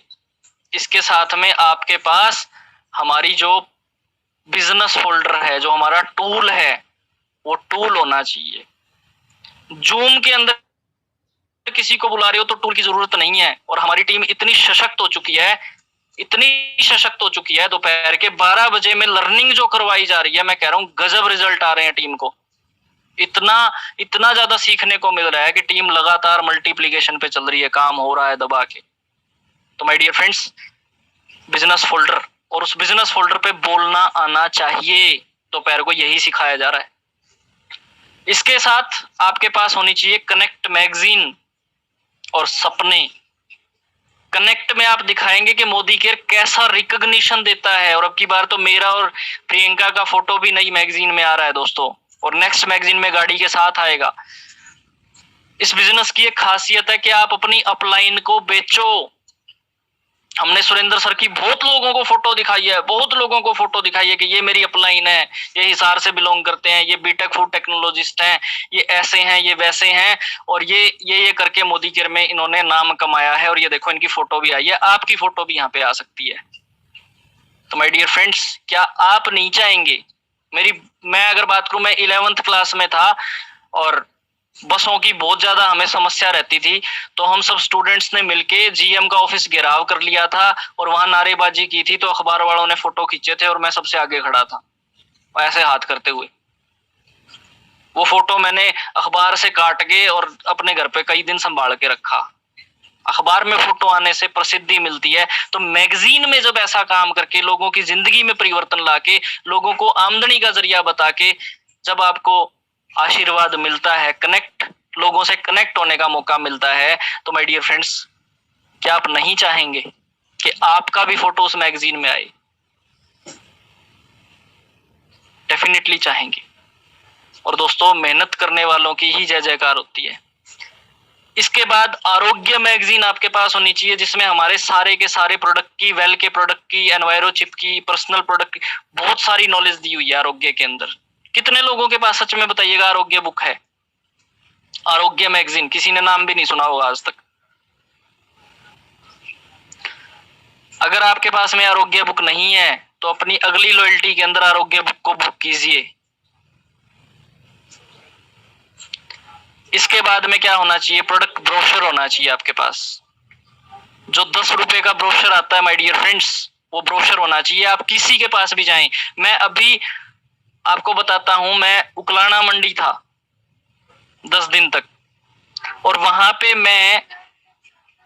इसके साथ में आपके पास हमारी जो बिजनेस फोल्डर है, जो हमारा टूल है, वो टूल होना चाहिए। जूम के अंदर किसी को बुला रहे हो तो टूल की जरूरत नहीं है। और हमारी टीम इतनी सशक्त हो चुकी है, इतनी सशक्त हो चुकी है, दोपहर के 12 बजे में लर्निंग जो करवाई जा रही है, मैं कह रहा हूं गजब रिजल्ट आ रहे हैं टीम को। इतना ज्यादा सीखने को मिल रहा है कि टीम लगातार मल्टीप्लीकेशन पे चल रही है, काम हो रहा है दबा के। तो my dear friends, business folder, और उस बिजनेस फोल्डर पे बोलना आना चाहिए, दोपहर को यही सिखाया जा रहा है। इसके साथ आपके पास होनी चाहिए कनेक्ट मैगजीन और सपने। कनेक्ट में आप दिखाएंगे कि मोदी केयर कैसा रिकॉग्निशन देता है, और अब की बार तो मेरा और प्रियंका का फोटो भी नई मैगजीन में आ रहा है दोस्तों, और नेक्स्ट मैगजीन में गाड़ी के साथ आएगा। इस बिजनेस की एक खासियत है कि आप अपनी अपलाइन को बेचो। हमने सुरेंद्र सर की बहुत लोगों को फोटो दिखाई है, बहुत लोगों को फोटो दिखाई है कि ये मेरी अपलाइन है, ये हिसार से बिलोंग करते हैं, ये बीटेक फूड टेक्नोलॉजिस्ट हैं, ये ऐसे हैं, ये वैसे हैं, और ये करके मोदी केयर में इन्होंने नाम कमाया है, और ये देखो इनकी फोटो भी आई है। आपकी फोटो भी यहाँ पे आ सकती है। तो माय डियर फ्रेंड्स, क्या आप नहीं चाहेंगे, मैं अगर बात करूं, मैं 11th क्लास में था और बसों की बहुत ज्यादा हमें समस्या रहती थी, तो हम सब स्टूडेंट्स ने मिलके जीएम का ऑफिस घेराव कर लिया था और वहां नारेबाजी की थी। तो अखबार वालों ने फोटो खींचे थे और मैं सबसे आगे खड़ा था ऐसे हाथ करते हुए। वो फोटो मैंने अखबार से काट के और अपने घर पे कई दिन संभाल के रखा। अखबार में फोटो आने से प्रसिद्धि मिलती है, तो मैगजीन में जब ऐसा काम करके लोगों की जिंदगी में परिवर्तन लाके, लोगों को आमदनी का जरिया बता के जब आपको आशीर्वाद मिलता है, लोगों से कनेक्ट होने का मौका मिलता है, तो माय डियर फ्रेंड्स, क्या आप नहीं चाहेंगे कि आपका भी फोटो उस मैगजीन में आए? डेफिनेटली चाहेंगे। और दोस्तों मेहनत करने वालों की ही जय जयकार होती है। इसके बाद आरोग्य मैगजीन आपके पास होनी चाहिए, जिसमें हमारे सारे के सारे प्रोडक्ट की, वेल के प्रोडक्ट की, एनवायरो चिप की, पर्सनल प्रोडक्ट की बहुत सारी नॉलेज दी हुई है आरोग्य के अंदर। कितने लोगों के पास सच में बताइएगा आरोग्य बुक है? आरोग्य मैगजीन किसी ने नाम भी नहीं सुना होगा आज तक। अगर आपके पास में आरोग्य बुक नहीं है तो अपनी अगली लॉयल्टी के अंदर आरोग्य बुक को बुक कीजिए। इसके बाद में क्या होना चाहिए? प्रोडक्ट ब्रोशर होना चाहिए आपके पास। जो 10 रुपए का ब्रोशर आता है माय डियर फ्रेंड्स, वो ब्रोशर होना चाहिए। आप किसी के पास भी जाएं, मैं अभी आपको बताता हूं, मैं उकलाना मंडी था 10 दिन तक, और वहां पे मैं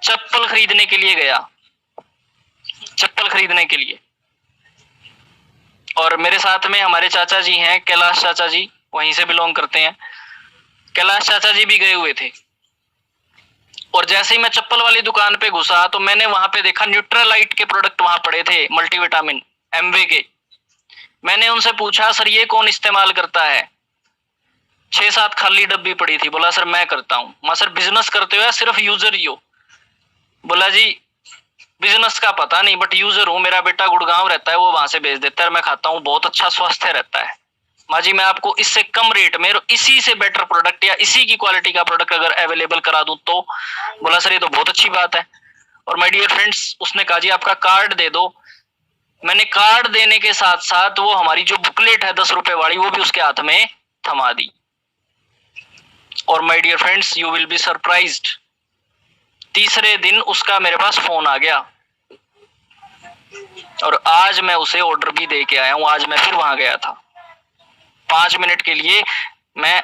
चप्पल खरीदने के लिए गया, चप्पल खरीदने के लिए। और मेरे साथ में हमारे चाचा जी हैं, कैलाश चाचा जी, वहीं से बिलोंग करते हैं। कैलाश चाचा जी भी गए हुए थे। और जैसे ही मैं चप्पल वाली दुकान पे घुसा तो मैंने वहां पे देखा न्यूट्रालाइट के प्रोडक्ट वहां पड़े थे, मल्टीविटामिन एमवे के। मैंने उनसे पूछा सर ये कौन इस्तेमाल करता है? 6-7 खाली डब्बी पड़ी थी। बोला सर मैं करता हूँ। मैं सर बिजनेस करते हो या सिर्फ यूजर ही हो? बोला जी बिजनेस का पता नहीं बट यूजर हूँ, मेरा बेटा गुड़गांव रहता है, वो वहां से भेज देता है, मैं खाता हूँ, बहुत अच्छा स्वास्थ्य रहता है। माँ जी मैं आपको इससे कम रेट में इसी से बेटर प्रोडक्ट या इसी की क्वालिटी का प्रोडक्ट अगर अवेलेबल करा दूं तो? बोला सर ये तो बहुत अच्छी बात है। और माय डियर फ्रेंड्स उसने कहा जी आपका कार्ड दे दो। मैंने कार्ड देने के साथ साथ वो हमारी जो बुकलेट है 10 रुपए वाली वो भी उसके हाथ में थमा दी। और my dear friends you will be surprised, तीसरे दिन उसका मेरे पास फोन आ गया और आज मैं उसे ऑर्डर भी दे के आया हूं। आज मैं फिर वहां गया था, 5 मिनट के लिए मैं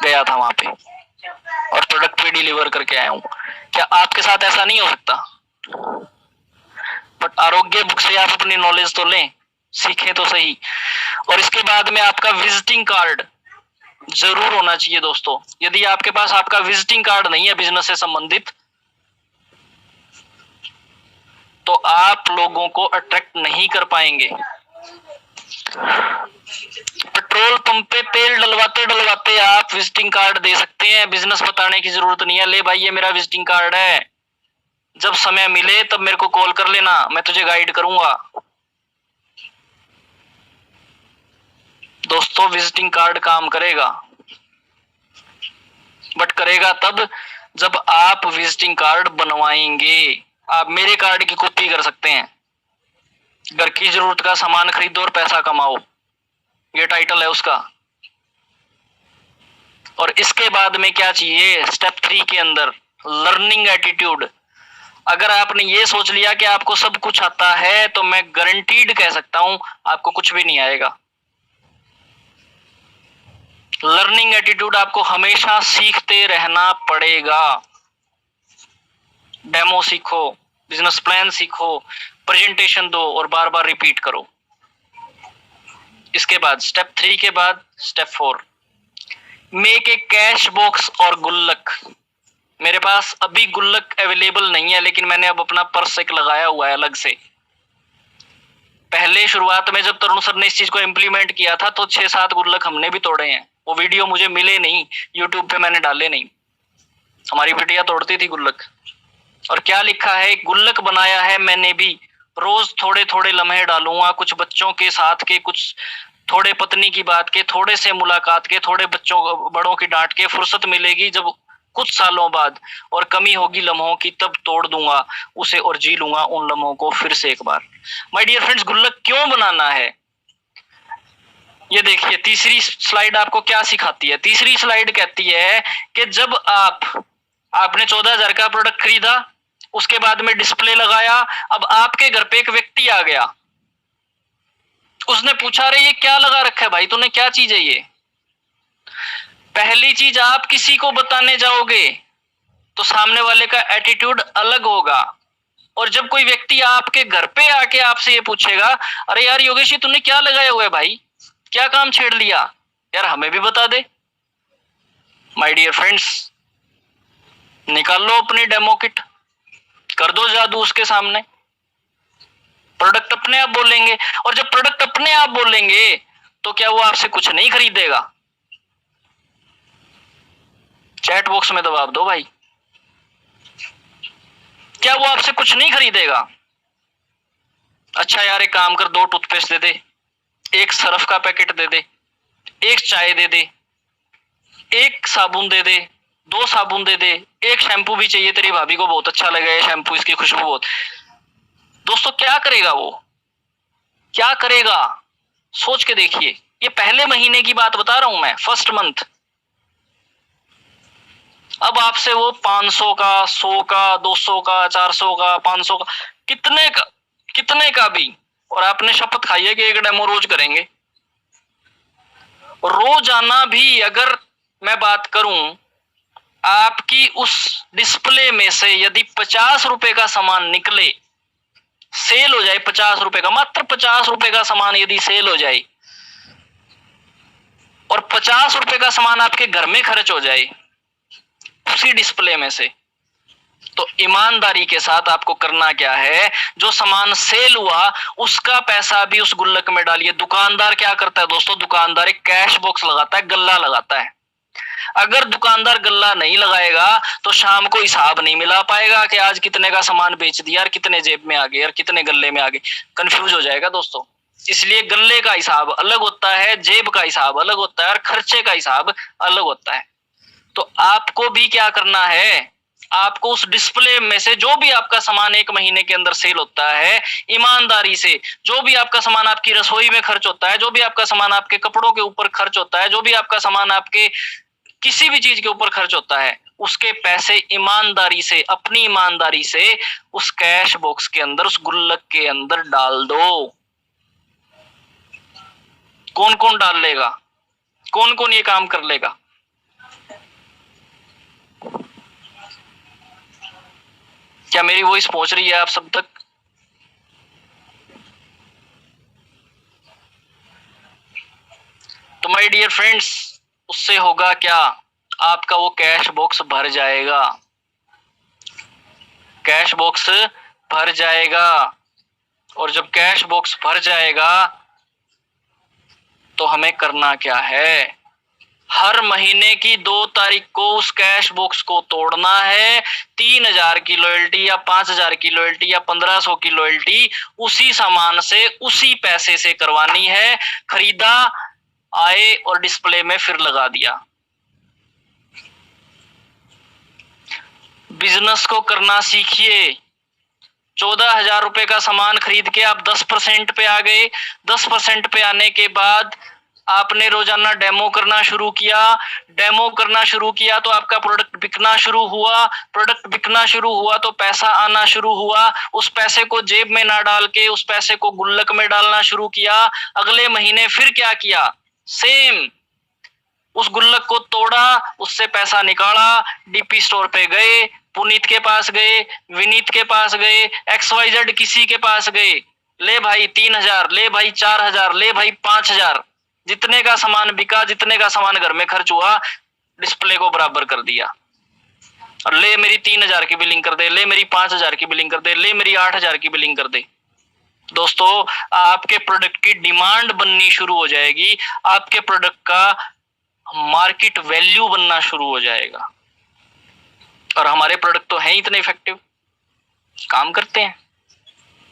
गया था वहां पे और प्रोडक्ट भी डिलीवर करके आया हूं। क्या आपके साथ ऐसा नहीं हो सकता? बट आरोग्य बुक से आप अपनी नॉलेज तो लें, सीखें तो सही। और इसके बाद में आपका विजिटिंग कार्ड जरूर होना चाहिए दोस्तों। यदि आपके पास आपका विजिटिंग कार्ड नहीं है बिजनेस से संबंधित तो आप लोगों को अट्रैक्ट नहीं कर पाएंगे। पेट्रोल पंप पे तेल डलवाते डलवाते आप विजिटिंग कार्ड दे सकते हैं, बिजनेस बताने की जरूरत नहीं है। ले भाई ये मेरा विजिटिंग कार्ड है, जब समय मिले तब मेरे को कॉल कर लेना, मैं तुझे गाइड करूंगा। दोस्तों विजिटिंग कार्ड काम करेगा, बट करेगा तब जब आप विजिटिंग कार्ड बनवाएंगे। आप मेरे कार्ड की कॉपी कर सकते हैं, घर की जरूरत का सामान खरीदो और पैसा कमाओ, ये टाइटल है उसका। और इसके बाद में क्या चाहिए? स्टेप 3 के अंदर लर्निंग एटीट्यूड। अगर आपने ये सोच लिया कि आपको सब कुछ आता है तो मैं गारंटीड कह सकता हूं आपको कुछ भी नहीं आएगा। लर्निंग एटीट्यूड आपको हमेशा सीखते रहना पड़ेगा। डेमो सीखो, बिजनेस प्लान सीखो, प्रेजेंटेशन दो और बार बार रिपीट करो। इसके बाद स्टेप 3 के बाद step 4, make a cash box और गुल्लक। मेरे पास अभी गुल्लक अवेलेबल नहीं है लेकिन मैंने अब अपना पर्स एक लगाया हुआ है अलग से। पहले शुरुआत में जब तरुण सर ने इस चीज को इम्प्लीमेंट किया था तो 6-7 गुल्लक हमने भी तोड़े हैं। वो वीडियो मुझे मिले नहीं, यूट्यूब पे मैंने डाले नहीं। हमारी बिटिया तोड़ती थी गुल्लक। और क्या लिखा है? गुल्लक बनाया है मैंने भी, रोज थोड़े थोड़े लम्हे डालूंगा, कुछ बच्चों के साथ के, कुछ थोड़े पत्नी की बात के, थोड़े से मुलाकात के, थोड़े बच्चों बड़ों की डांट के। फुर्सत मिलेगी जब कुछ सालों बाद और कमी होगी लम्हों की तब तोड़ दूंगा उसे और जी लूंगा उन लम्हों को फिर से एक बार। माय डियर फ्रेंड्स गुल्लक क्यों बनाना है? ये देखिए तीसरी स्लाइड आपको क्या सिखाती है। तीसरी स्लाइड कहती है कि जब आपने 14,000 का प्रोडक्ट खरीदा, उसके बाद में डिस्प्ले लगाया, अब आपके घर पे एक व्यक्ति आ गया, उसने पूछा अरे ये क्या लगा रखा है भाई, तूने क्या चीज है ये? पहली चीज आप किसी को बताने जाओगे तो सामने वाले का एटीट्यूड अलग होगा। और जब कोई व्यक्ति आपके घर पे आके आपसे ये पूछेगा अरे यार योगेश जी तूने क्या लगाया हुआ है भाई, क्या काम छेड़ लिया, यार हमें भी बता दे। माय डियर फ्रेंड्स निकाल लो अपनी डेमो किट, कर दो जादू उसके सामने, प्रोडक्ट अपने आप बोलेंगे। और जब प्रोडक्ट अपने आप बोलेंगे तो क्या वो आपसे कुछ नहीं खरीदेगा? चैट बॉक्स में जवाब दो भाई। क्या वो आपसे कुछ नहीं खरीदेगा? अच्छा यार एक काम कर, 2 टूथपेस्ट दे दे, 1 सरफ का पैकेट दे दे, 1 चाय दे दे, 1 साबुन दे दे, 2 साबुन दे दे, 1 शैम्पू भी चाहिए, तेरी भाभी को बहुत अच्छा लगेगा ये शैम्पू, इसकी खुशबू बहुत। दोस्तों क्या करेगा वो? क्या करेगा? सोच के देखिए। ये पहले महीने की बात बता रहा हूं मैं, फर्स्ट मंथ। अब आपसे वो 500 का, 100 का, 200 का, 400 का, 500 का, कितने का भी, और आपने शपथ खाई है कि एक डेमो रोज करेंगे। रोजाना भी अगर मैं बात करूं, आपकी उस डिस्प्ले में से यदि 50 रुपए का सामान निकले, सेल हो जाए 50 रुपए का, मात्र 50 रुपए का सामान यदि सेल हो जाए और 50 रुपए का सामान आपके घर में खर्च हो जाए उसी डिस्प्ले में से, तो ईमानदारी के साथ आपको करना क्या है, जो सामान सेल हुआ उसका पैसा भी उस गुल्लक में डालिए। दुकानदार क्या करता है दोस्तों? दुकानदार एक कैश बॉक्स लगाता है, गल्ला लगाता है। अगर दुकानदार गल्ला नहीं लगाएगा तो शाम को हिसाब नहीं मिला पाएगा कि आज कितने का सामान बेच दिया और कितने जेब में आ गए और कितने गल्ले में आ गए, कंफ्यूज हो जाएगा दोस्तों। इसलिए गल्ले का हिसाब अलग होता है, जेब का हिसाब अलग होता है और खर्चे का हिसाब अलग होता है। तो आपको भी क्या करना है, आपको उस डिस्प्ले में से जो भी आपका सामान 1 महीने के अंदर सेल होता है, ईमानदारी से जो भी आपका सामान आपकी रसोई में खर्च होता है, जो भी आपका सामान आपके कपड़ों के ऊपर खर्च होता है, जो भी आपका सामान आपके किसी भी चीज के ऊपर खर्च होता है, उसके पैसे ईमानदारी से, अपनी ईमानदारी से उस कैश बॉक्स के अंदर, उस गुल्लक के अंदर डाल दो। कौन कौन डाल लेगा? कौन कौन ये काम कर लेगा? क्या मेरी वॉइस पहुंच रही है आप सब तक? तो माय डियर फ्रेंड्स, उससे होगा क्या, आपका वो कैश बॉक्स भर जाएगा, कैश बॉक्स भर जाएगा। और जब कैश बॉक्स भर जाएगा तो हमें करना क्या है, हर महीने की 2 तारीख को उस कैश बॉक्स को तोड़ना है। 3000 की लॉयल्टी या 5000 की लॉयल्टी या 1500 की लॉयल्टी उसी सामान से, उसी पैसे से करवानी है। खरीदा, आए और डिस्प्ले में फिर लगा दिया। बिजनेस को करना सीखिए। 14,000 रुपए का सामान खरीद के आप 10% पे आ गए। 10% पे आने के बाद आपने रोजाना डेमो करना शुरू किया। डेमो करना शुरू किया तो आपका प्रोडक्ट बिकना शुरू हुआ। प्रोडक्ट बिकना शुरू हुआ तो पैसा आना शुरू हुआ। उस पैसे को जेब में ना डाल के उस पैसे को गुल्लक में डालना शुरू किया। अगले महीने फिर क्या किया, सेम उस गुल्लक को तोड़ा, उससे पैसा निकाला, डीपी स्टोर पे गए, पुनीत के पास गए, विनीत के पास गए, XYZ किसी के पास गए, ले भाई 3000, ले भाई 4000, ले भाई 5000, जितने का सामान बिका, जितने का सामान घर में खर्च हुआ, डिस्प्ले को बराबर कर दिया। और ले मेरी 3000 की बिलिंग कर दे, ले मेरी 5000 की बिलिंग कर दे, ले मेरी 8000 की बिलिंग कर दे। दोस्तों, आपके प्रोडक्ट की डिमांड बननी शुरू हो जाएगी, आपके प्रोडक्ट का मार्केट वैल्यू बनना शुरू हो जाएगा। और हमारे प्रोडक्ट तो हैं इतने इफेक्टिव, काम करते हैं।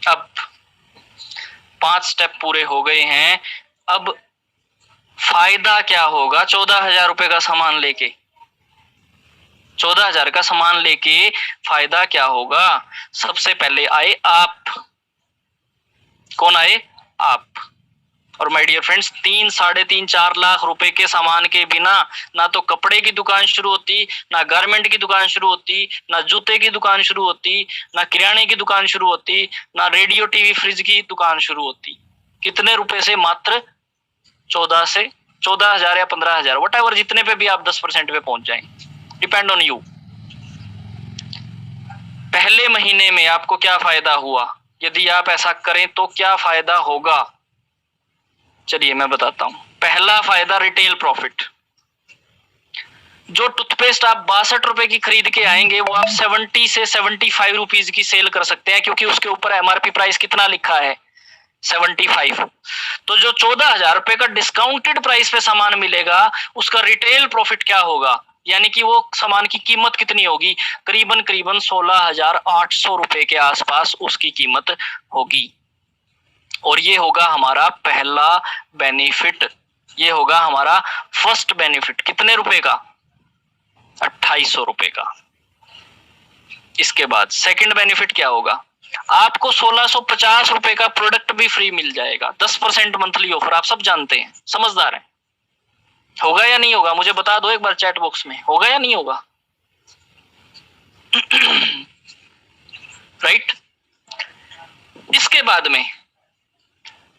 अब 5 स्टेप पूरे हो गए हैं। अब फायदा क्या होगा 14,000 रुपए का सामान लेके? 14,000 का सामान लेके फायदा क्या होगा? सबसे पहले आए आप। कौन आए? आप। और माय डियर फ्रेंड्स, 3, 3.5, 4 लाख रुपए के सामान के बिना ना तो कपड़े की दुकान शुरू होती, ना गारमेंट की दुकान शुरू होती, ना जूते की दुकान शुरू होती, ना किराने की दुकान शुरू होती, ना रेडियो टीवी फ्रिज की दुकान शुरू होती। कितने रुपए से? मात्र 14,000 या 15,000, व्हाटएवर, जितने पे भी आप 10% पे पहुंच जाएं, डिपेंड ऑन यू। पहले महीने में आपको क्या फायदा हुआ? यदि आप ऐसा करें तो क्या फायदा होगा? चलिए मैं बताता हूं। पहला फायदा, रिटेल प्रॉफिट। जो टूथपेस्ट आप 62 रुपए की खरीद के आएंगे वो आप 70 से 75 रुपीज की सेल कर सकते हैं, क्योंकि उसके ऊपर MRP प्राइस कितना लिखा है? 75। तो जो 14,000 रुपए का डिस्काउंटेड प्राइस पे सामान मिलेगा उसका रिटेल प्रॉफिट क्या होगा? यानी कि वो सामान की कीमत कितनी होगी, करीबन करीबन 16,800 रुपए के आसपास उसकी कीमत होगी। और ये होगा हमारा पहला बेनिफिट, ये होगा हमारा फर्स्ट बेनिफिट। कितने रुपए का? 2800 रुपए का। इसके बाद सेकंड बेनिफिट क्या होगा, आपको 1650 रुपए का प्रोडक्ट भी फ्री मिल जाएगा। 10% मंथली ऑफर, आप सब जानते हैं, समझदार हैं। होगा या नहीं होगा मुझे बता दो एक बार चैट बॉक्स में, होगा या नहीं होगा? राइट। इसके बाद में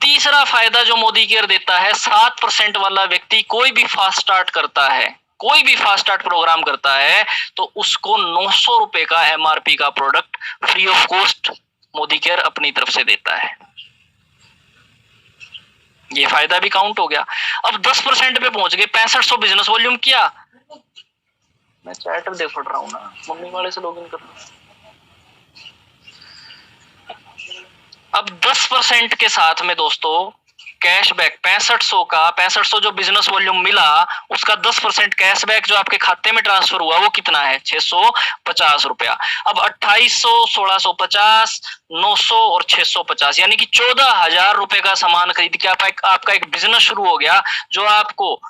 तीसरा फायदा जो मोदी केयर देता है, 7% वाला व्यक्ति कोई भी फास्ट स्टार्ट करता है, कोई भी फास्ट स्टार्ट प्रोग्राम करता है, तो उसको 900 रुपए का एमआरपी का product free of cost Modi care अपनी तरफ से देता है। ये फायदा भी काउंट हो गया। अब 10% पे पहुंच गए, 6500 बिजनेस वॉल्यूम किया। मैं चैट में देख रहा हूं ना, मम्मी वाले से लॉगिन कर रहा हूं। अब 10% के साथ में दोस्तों कैशबैक 6500 जो बिजनेस वॉल्यूम मिला, उसका 10% कैशबैक जो आपके खाते में ट्रांसफर हुआ वो कितना है, 650 रुपया। अब 2800, 1650, 900 और 650 यानी कि 14,000 रुपए का सामान खरीद के आपका एक बिजनेस शुरू हो गया, जो आपको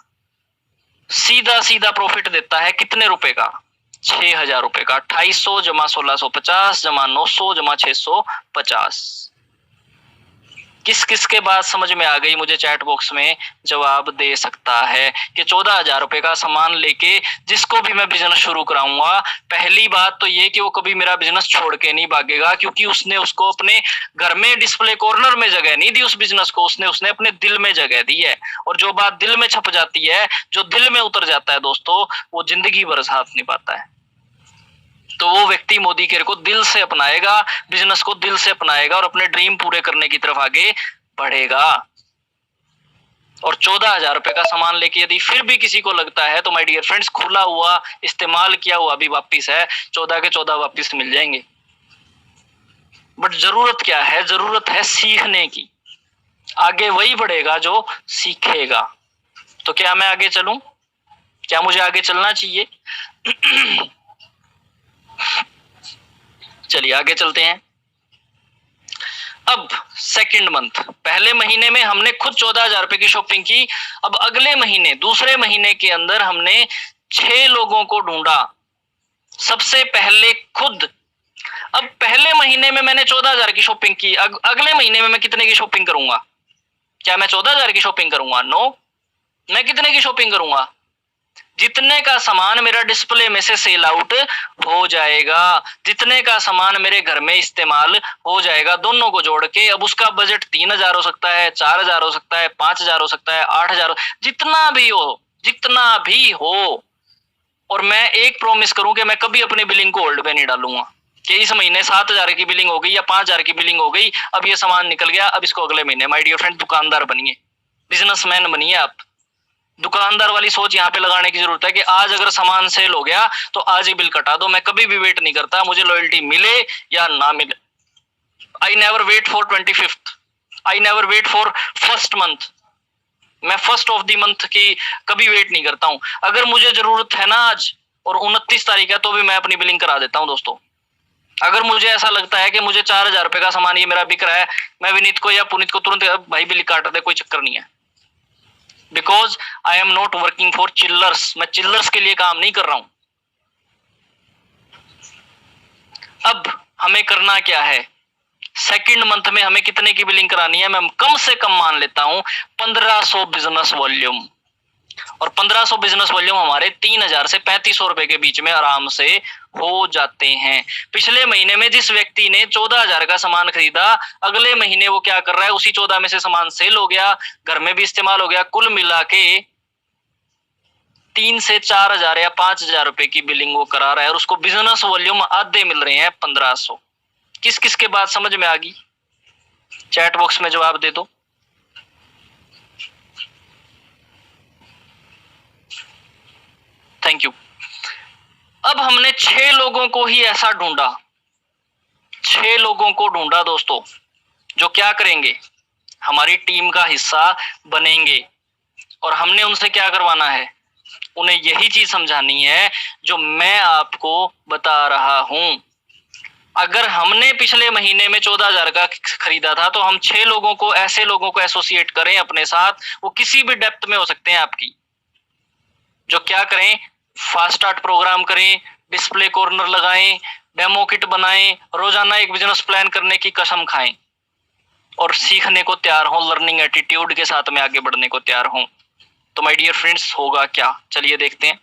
सीधा सीधा प्रॉफिट देता है कितने रुपए का, 6,000 रुपए का। 2800 जमा 1650 जमा 900 जमा 650। किस किस के बात समझ में आ गई मुझे चैट बॉक्स में जवाब दे सकता है कि 14,000 रुपए का सामान लेके जिसको भी मैं बिजनेस शुरू कराऊंगा, पहली बात तो ये कि वो कभी मेरा बिजनेस छोड़ के नहीं भागेगा, क्योंकि उसने उसको अपने घर में डिस्प्ले कॉर्नर में जगह नहीं दी, उस बिजनेस को उसने अपने दिल में जगह दी है। और जो बात दिल में छप जाती है, जो दिल में उतर जाता है दोस्तों, वो जिंदगी भर साथ नहीं पाता है। तो वो व्यक्ति मोदी केयर को दिल से अपनाएगा, बिजनेस को दिल से अपनाएगा और अपने ड्रीम पूरे करने की तरफ आगे बढ़ेगा। और 14,000 रुपए का सामान लेके यदि फिर भी किसी को लगता है, तो माय डियर फ्रेंड्स, खुला हुआ इस्तेमाल किया हुआ भी वापिस है, 14 के 14 वापिस मिल जाएंगे। बट जरूरत क्या है, जरूरत है सीखने की। आगे वही बढ़ेगा जो सीखेगा। तो क्या मैं आगे चलूं? क्या मुझे आगे चलना चाहिए? चलिए आगे चलते हैं। अब सेकंड मंथ, पहले महीने में हमने खुद 14,000 रुपए की शॉपिंग की। अब अगले महीने, दूसरे महीने के अंदर हमने 6 लोगों को ढूंढा, सबसे पहले खुद। अब पहले महीने में मैंने 14,000 की शॉपिंग की, अगले महीने में मैं कितने की शॉपिंग करूंगा? क्या मैं 14,000 की शॉपिंग करूंगा? नो। मैं कितने की शॉपिंग करूंगा? जितने का सामान मेरा डिस्प्ले में से सेल आउट हो जाएगा, जितने का सामान मेरे घर में इस्तेमाल हो जाएगा, दोनों को जोड़ के। अब उसका बजट 3,000 हो सकता है, 4,000 हो सकता है, 5,000 हो सकता है, 8,000, जितना भी हो, जितना भी हो। और मैं एक प्रॉमिस करूं कि मैं कभी अपनी बिलिंग को होल्ड पे नहीं डालूंगा कि इस महीने 7,000 की बिलिंग हो गई या 5,000 की बिलिंग हो गई, अब ये सामान निकल गया, अब इसको अगले महीने। माय डियर फ्रेंड, दुकानदार बनिए, बिजनेसमैन बनिए आप। दुकानदार वाली सोच यहाँ पे लगाने की जरूरत है कि आज अगर सामान सेल हो गया तो आज ही बिल कटा दो। मैं कभी भी वेट नहीं करता, मुझे लॉयल्टी मिले या ना मिले। I never wait for 25th, I never wait for first month. मैं फर्स्ट ऑफ द मंथ की कभी वेट नहीं करता हूं। अगर मुझे जरूरत है ना आज और 29 तारीख है, तो भी मैं अपनी बिलिंग करा देता हूं दोस्तों। अगर मुझे ऐसा लगता है कि मुझे 4,000 रुपए का सामान ये मेरा बिक रहा है, मैं विनीत को या पुनीत को तुरंत, भाई बिल काट दे, कोई चक्कर नहीं है। Because I am not working for chillers, मैं चिल्लर्स के लिए काम नहीं कर रहा हूं। अब हमें करना क्या है, सेकंड मंथ में हमें कितने की बिलिंग करानी है? मैं कम से कम मान लेता हूं 1500 बिजनेस वॉल्यूम। और 1500 बिजनेस वॉल्यूम हमारे 3,000 से 3,500 रुपए के बीच में आराम से हो जाते हैं। पिछले महीने में जिस व्यक्ति ने 14,000 का सामान खरीदा, अगले महीने वो क्या कर रहा है, उसी 14 में से सामान सेल हो गया, घर में भी इस्तेमाल हो गया, कुल मिला के 3 से 4,000 या 5,000 रुपए की बिलिंग वो करा रहा है, और उसको बिजनेस वॉल्यूम आधे मिल रहे हैं, 1500। किस किस के बात समझ में आ गई? चैट बॉक्स में जवाब दे दो। Thank you. अब हमने 6 लोगों को ही ऐसा ढूंढा, 6 लोगों को ढूंढा दोस्तों, जो क्या करेंगे, हमारी टीम का हिस्सा बनेंगे। और हमने उनसे क्या करवाना है, उन्हें यही चीज समझानी है जो मैं आपको बता रहा हूं। अगर हमने पिछले महीने में 14,000 का खरीदा था, तो हम 6 लोगों को, ऐसे लोगों को एसोसिएट करें अपने साथ, वो किसी भी डेप्थ में हो सकते हैं आपकी, जो क्या करें, फास्ट स्टार्ट प्रोग्राम करें, डिस्प्ले कॉर्नर लगाएं, डेमो किट बनाएं, रोजाना एक बिजनेस प्लान करने की कसम खाएं और सीखने को तैयार हो, लर्निंग एटीट्यूड के साथ में आगे बढ़ने को तैयार हो। तो माय डियर फ्रेंड्स, होगा क्या, चलिए देखते हैं।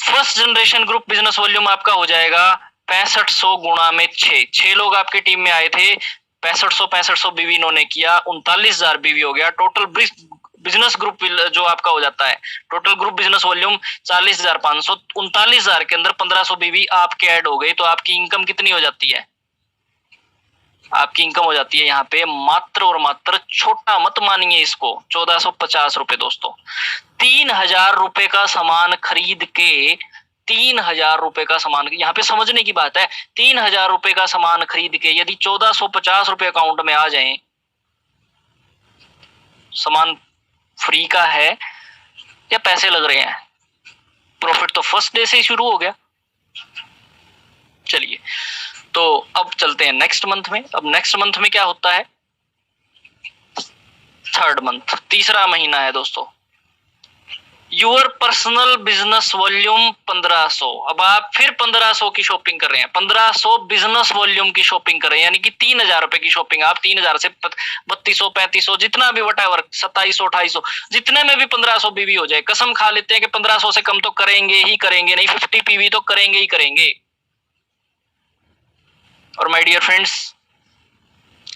First generation group business volume आपका हो जाएगा 6500 गुणा में 6 लोग आपकी टीम में आए थे, 6500 बीवी इन्होंने किया, 39,000 बीवी हो गया। टोटल बिजनेस ग्रुप जो आपका हो जाता है, टोटल ग्रुप बिजनेस वॉल्यूम 40,500, 39,000 के अंदर 1500 बीवी आपके ऐड हो गई, तो आपकी इनकम कितनी हो जाती है? आपकी इनकम हो जाती है यहाँ पे मात्र और मात्र, छोटा मत मानिए इसको, 1450 रुपए दोस्तों। 3,000 रुपए का सामान खरीद के, 3,000 रुपए का सामान, यहाँ पे समझने की बात है, 3,000 रुपए का सामान खरीद के यदि 1450 रुपए अकाउंट में आ जाए, सामान फ्री का है या पैसे लग रहे हैं? प्रॉफिट तो फर्स्ट डे से ही शुरू हो गया। चलिए, तो अब चलते हैं नेक्स्ट मंथ में। अब नेक्स्ट मंथ में क्या होता है? थर्ड मंथ, तीसरा महीना है दोस्तों। Your personal business volume 1500। अब आप फिर 1500 की शॉपिंग कर रहे हैं, 1500 बिजनेस वॉल्यूम की शॉपिंग कर रहे हैं, यानी कि 3,000 रुपए की शॉपिंग। आप 3,000 से 3200, 3500, जितना भी वटाएवर, 2700, 2800, जितने में भी 1500 बीवी हो जाए, कसम खा लेते हैं कि 1500 से कम तो करेंगे ही करेंगे नहीं, 50 पीवी तो करेंगे ही करेंगे। और माय डियर फ्रेंड्स,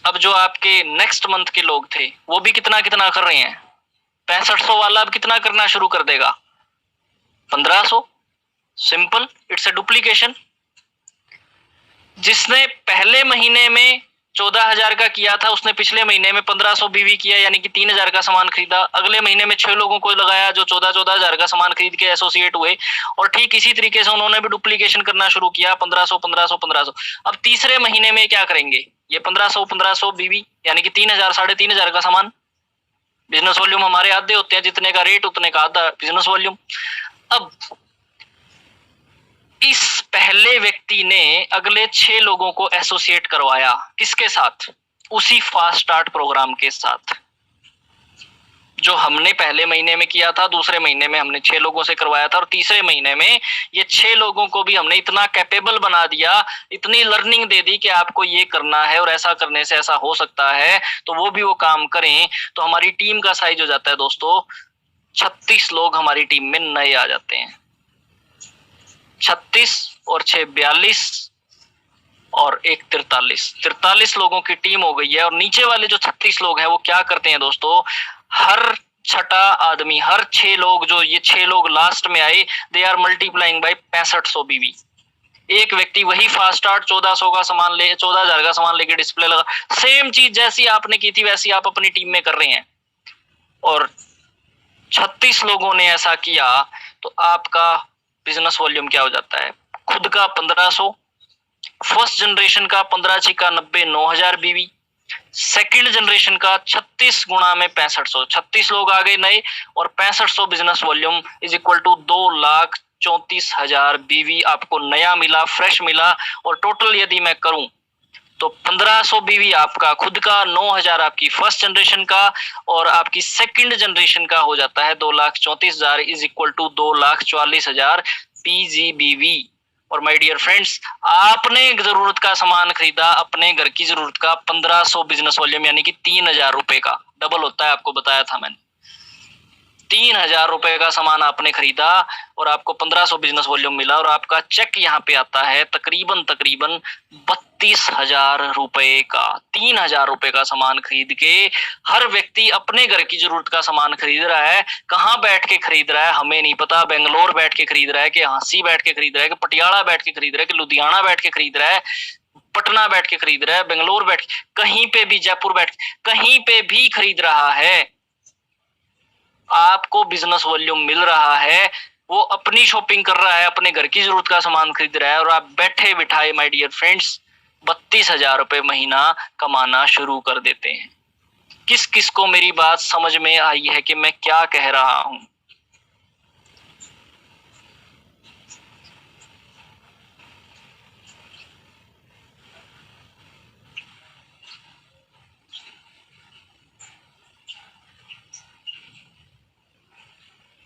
अब जो आपके नेक्स्ट मंथ के लोग थे, वो भी कितना कितना कर रहे हैं? 6500 वाला अब कितना करना शुरू कर देगा? 1500। Simple, it's a duplication. जिसने पहले महीने में 14,000 का किया था, उसने पिछले महीने में 1500 बीवी किया, यानी कि 3,000 का सामान खरीदा। अगले महीने में 6 लोगों को लगाया जो 14,000 का सामान खरीद के एसोसिएट हुए, और ठीक इसी तरीके से उन्होंने भी डुप्लीकेशन करना शुरू किया, 1500 1500 1500। अब तीसरे महीने में क्या करेंगे? ये 1500 बीवी, यानी कि 3,000, 3,500 का सामान। बिजनेस वॉल्यूम हमारे आधे होते हैं, जितने का रेट उतने का आधा बिजनेस वॉल्यूम। अब इस पहले व्यक्ति ने अगले 6 लोगों को एसोसिएट करवाया, किसके साथ? उसी फास्ट स्टार्ट प्रोग्राम के साथ जो हमने पहले महीने में किया था, दूसरे महीने में हमने 6 लोगों से करवाया था, और तीसरे महीने में ये 6 लोगों को भी हमने इतना कैपेबल बना दिया, इतनी लर्निंग दे दी कि आपको ये करना है और ऐसा करने से ऐसा हो सकता है, तो वो भी वो काम करें। तो हमारी टीम का साइज हो जाता है दोस्तों 36 लोग हमारी टीम में नए आ जाते हैं। 36 और 6 42 और 1 43 लोगों की टीम हो गई है। और नीचे वाले जो 36 लोग हैं वो क्या करते हैं दोस्तों? हर छठा आदमी, हर 6 लोग, जो ये 6 लोग लास्ट में आए, दे आर मल्टीप्लाइंग बाय 6500 बीवी। एक व्यक्ति वही फास्ट स्टार्ट 1400 का सामान ले, 14,000 का सामान लेके डिस्प्ले लगा, सेम चीज जैसी आपने की थी वैसी आप अपनी टीम में कर रहे हैं, और 36 लोगों ने ऐसा किया, तो आपका बिजनेस वॉल्यूम क्या हो जाता है? खुद का 1500, फर्स्ट जनरेशन का 15 छिका 90, 9,000 बीवी, सेकंड जनरेशन का 36 गुणा में 6500, 36 लोग आ गए नए, और 6500 business volume is equal to 2,34,000 BV आपको नया मिला, फ्रेश मिला। और टोटल यदि मैं करूं तो 1500 बीवी आपका खुद का, 9,000 आपकी फर्स्ट जनरेशन का, और आपकी सेकंड जनरेशन का हो जाता है 2,34,000 इज इक्वल टू 2,44,000 पीजीबीवी। और माय डियर फ्रेंड्स, आपने जरूरत का सामान खरीदा, अपने घर की जरूरत का 1500 बिजनेस वॉल्यूम, यानी कि 3,000 रुपए का, डबल होता है, आपको बताया था मैंने। 3,000 रुपए का सामान आपने खरीदा और आपको 1500 बिजनेस वॉल्यूम मिला, और आपका चेक यहाँ पे आता है तकरीबन 32,000 रुपए का। 3,000 रुपए का सामान खरीद के हर व्यक्ति अपने घर की जरूरत का सामान खरीद रहा है। कहाँ बैठ के खरीद रहा है हमें नहीं पता, बेंगलोर बैठ के खरीद रहा है, कि हांसी बैठ के खरीद रहा है, कि पटियाला बैठ के खरीद रहा है, कि लुधियाना बैठ के खरीद रहा है, पटना बैठ के खरीद रहा है, बेंगलोर बैठ के, कहीं पे भी, जयपुर बैठ के, कहीं पे भी खरीद रहा है, आपको बिजनेस वॉल्यूम मिल रहा है। वो अपनी शॉपिंग कर रहा है, अपने घर की जरूरत का सामान खरीद रहा है, और आप बैठे बिठाए माय डियर फ्रेंड्स 32,000 रुपए महीना कमाना शुरू कर देते हैं। किस किस को मेरी बात समझ में आई है कि मैं क्या कह रहा हूं?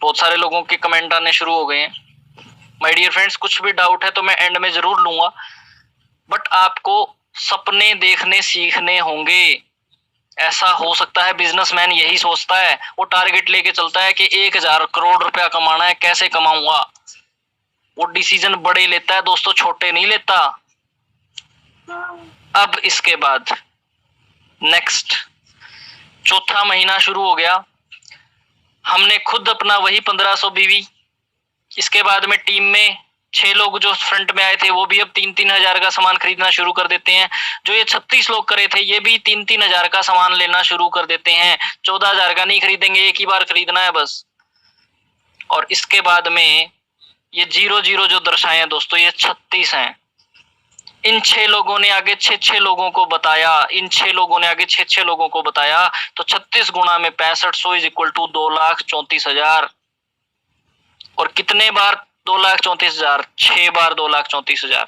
बहुत सारे लोगों के कमेंट आने शुरू हो गए हैं। माय डियर फ्रेंड्स, कुछ भी डाउट है तो मैं एंड में जरूर लूंगा, बट आपको सपने देखने सीखने होंगे। ऐसा हो सकता है बिजनेसमैन यही सोचता है, वो टारगेट लेके चलता है कि 1000 करोड़ रुपया कमाना है, कैसे कमाऊंगा। वो डिसीजन बड़े लेता है दोस्तों, छोटे नहीं लेता। अब इसके बाद नेक्स्ट चौथा महीना शुरू हो गया, हमने खुद अपना वही 1500 बीवी, इसके बाद में टीम में 6 लोग जो फ्रंट में आए थे वो भी अब 3-3 हजार का सामान खरीदना शुरू कर देते हैं। जो ये 36 लोग करे थे ये भी 3-3 हजार का सामान लेना शुरू कर देते हैं। 14 हजार का नहीं खरीदेंगे, एक ही बार खरीदना है बस। और इसके बाद में ये 0-0 जो दर्शाए हैं दोस्तों, ये 36 हैं। इन 6 लोगों ने आगे 6-6 लोगों को बताया, इन 6 लोगों ने आगे 6-6 लोगों को बताया, तो 36 गुणा में 6500 इज इक्वल टू 2,34,000। और कितने बार 2,34,000? 6 बार 2,34,000।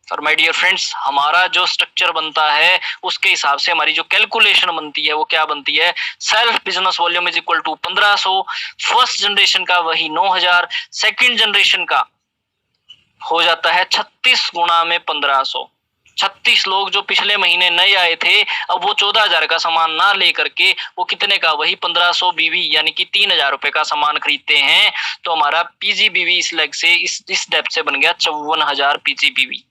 और माय डियर फ्रेंड्स, हमारा जो स्ट्रक्चर बनता है उसके हिसाब से हमारी जो कैलकुलेशन बनती है वो क्या बनती है? Self business volume is equal to 1500, first generation का वही 9,000, सेकंड जनरेशन का हो जाता है 36 गुणा में 1500। 36 लोग जो पिछले महीने नए आए थे, अब वो 14,000 का सामान ना लेकर के वो कितने का, वही 1500 बीवी यानी कि 3,000 रुपए का सामान खरीदते हैं। तो हमारा पीजीबीवी इस लेग से इस डेप्थ से बन गया 54,000 पीजीबीवी।